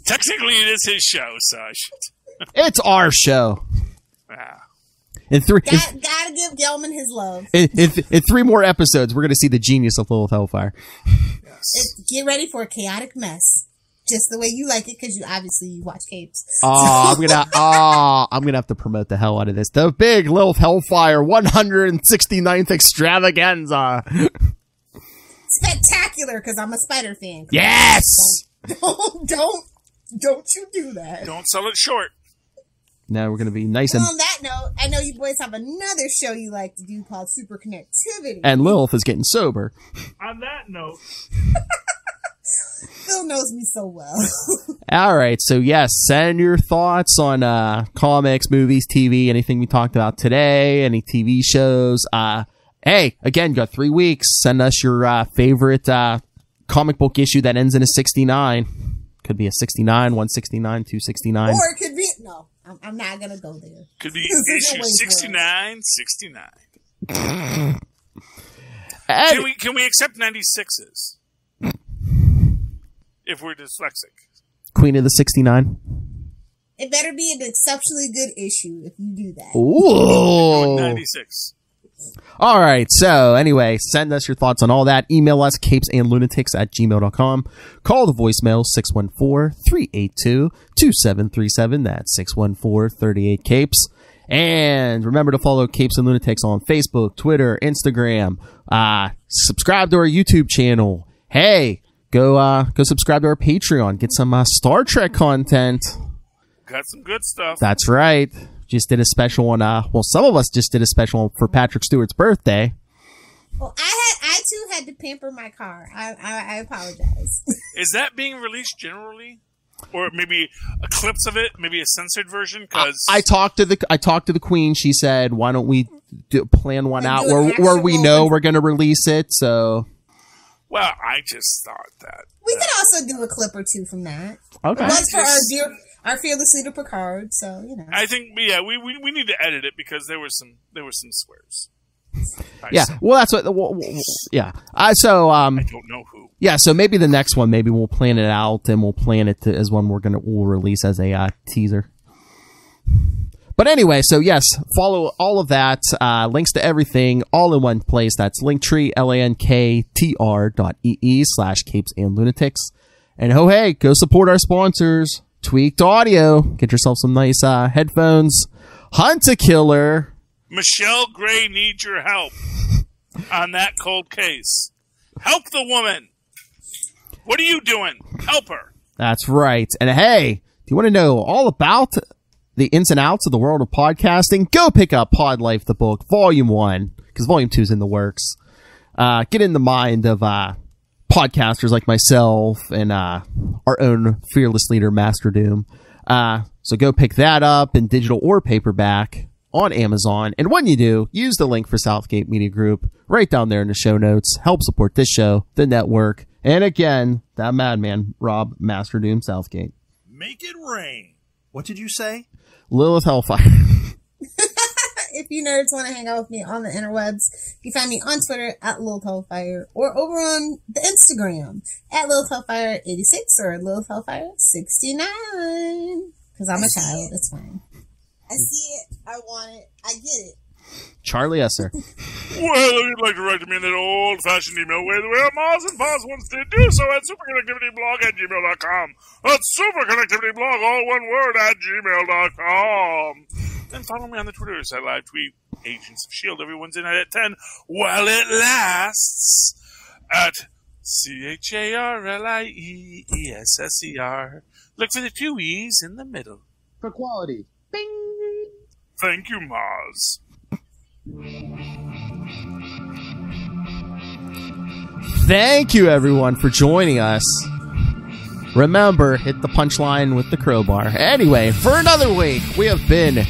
Technically, it is his show, so I should. It's our show. Ah. Gotta give Gelman his love. In 3 more episodes, we're going to see the genius of Lilith Hellfire. Yes. Get ready for a chaotic mess. Just the way you like it, because you watch Capes. I'm gonna have to promote the hell out of this. The big Lilith Hellfire 169th extravaganza. Spectacular, because I'm a Spider fan. Yes. Don't you do that. Don't sell it short. Now we're gonna be nice and. On that note, I know you boys have another show you like to do called Super Connectivity. And Lilith is getting sober. On that note. Phil knows me so well. All right, so yes, send your thoughts on comics, movies, TV, anything we talked about today, any TV shows. Hey, again, you got 3 weeks. Send us your favorite comic book issue that ends in a 69. Could be a 69, 169, 269. Or it could be... No, I'm not going to go there. Could be issue 69, 69. Can we accept 96s? If we're dyslexic. Queen of the 69. It better be an exceptionally good issue if you do that. Ooh. 96. All right. So anyway, send us your thoughts on all that. Email us capesandlunatics@gmail.com. Call the voicemail 614-382-2737. That's 614-38-CAPES. And remember to follow Capes and Lunatics on Facebook, Twitter, Instagram. Subscribe to our YouTube channel. Hey, go subscribe to our Patreon. Get some Star Trek content. Got some good stuff. That's right. Just did a special one. Some of us just did a special for Patrick Stewart's birthday. Well, I too had to pamper my car. I apologize. Is that being released generally, or maybe clips of it, maybe a censored version? Because I talked to the Queen. She said, "Why don't we plan one out where we know we're going to release it?" So. Well, I just thought that we could also do a clip or two from that. Okay. It was for our fearless leader Picard, so I think we need to edit it because there were some swears. Yeah. Well, that's what. Yeah. I don't know who. Yeah. So maybe the next one, maybe we'll plan it out and we'll plan it as one we'll release as a teaser. But anyway, so yes, follow all of that. Links to everything all in one place. That's Linktree, linktr.ee/capesandlunatics. And hey, go support our sponsors. Tweaked Audio. Get yourself some nice headphones. Hunt a Killer. Michelle Gray needs your help on that cold case. Help the woman. What are you doing? Help her. That's right. And hey, do you want to know all about the ins and outs of the world of podcasting? Go pick up Pod Life, the book, Volume 1, because Volume 2 is in the works. Get in the mind of podcasters like myself and our own fearless leader, Master Doom. So go pick that up in digital or paperback. on Amazon. And when you do, use the link for Southgate Media Group right down there in the show notes. Help support this show, the network, and again, that madman, Rob Master Doom Southgate. Make it rain. What did you say? Lilith Hellfire. If you nerds want to hang out with me on the interwebs, you can find me on Twitter at Lilith Hellfire or over on the Instagram at Lilith Hellfire 86 or Lilith Hellfire 69. Because I'm a child. It's fine. I see it. I want it. I get it. Charlie Esser. Well, if you'd like to write to me in that old-fashioned email way, the way Mars and Paz once did, do so at superconnectivityblog@gmail.com. That's superconnectivityblog, all one word, @gmail.com. Then follow me on the Twitters. I live tweet Agents of S.H.I.E.L.D. every Wednesday night at 10 while it lasts at CHARLIEESSER. Look for the 2 E's in the middle. For quality. Bing! Thank you, Mars. Thank you, everyone, for joining us. Remember, hit the punchline with the crowbar. Anyway, for another week, we have been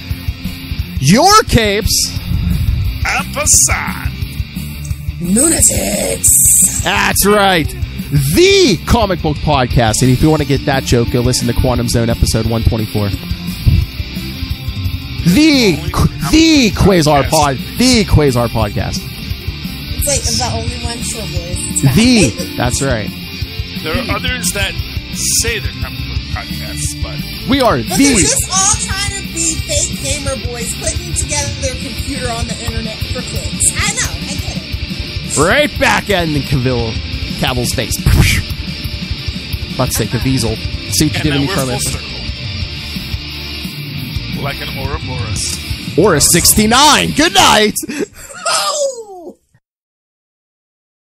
your Capes Ampersand Lunatics. That's right. The comic book podcast. And if you want to get that joke, go listen to Quantum Zone episode 124. The Quasar podcast. It's like the only one, sure, boys. That's right. There are others that say they're comic book podcasts, but we are but they're just all trying to be fake gamer boys putting together their computer on the internet for clicks. I know, I get it. Right back in Cavill's face. Let's say Caviezel. See what you did to me from it. Like an Ouroboros. Or a 69. Good night.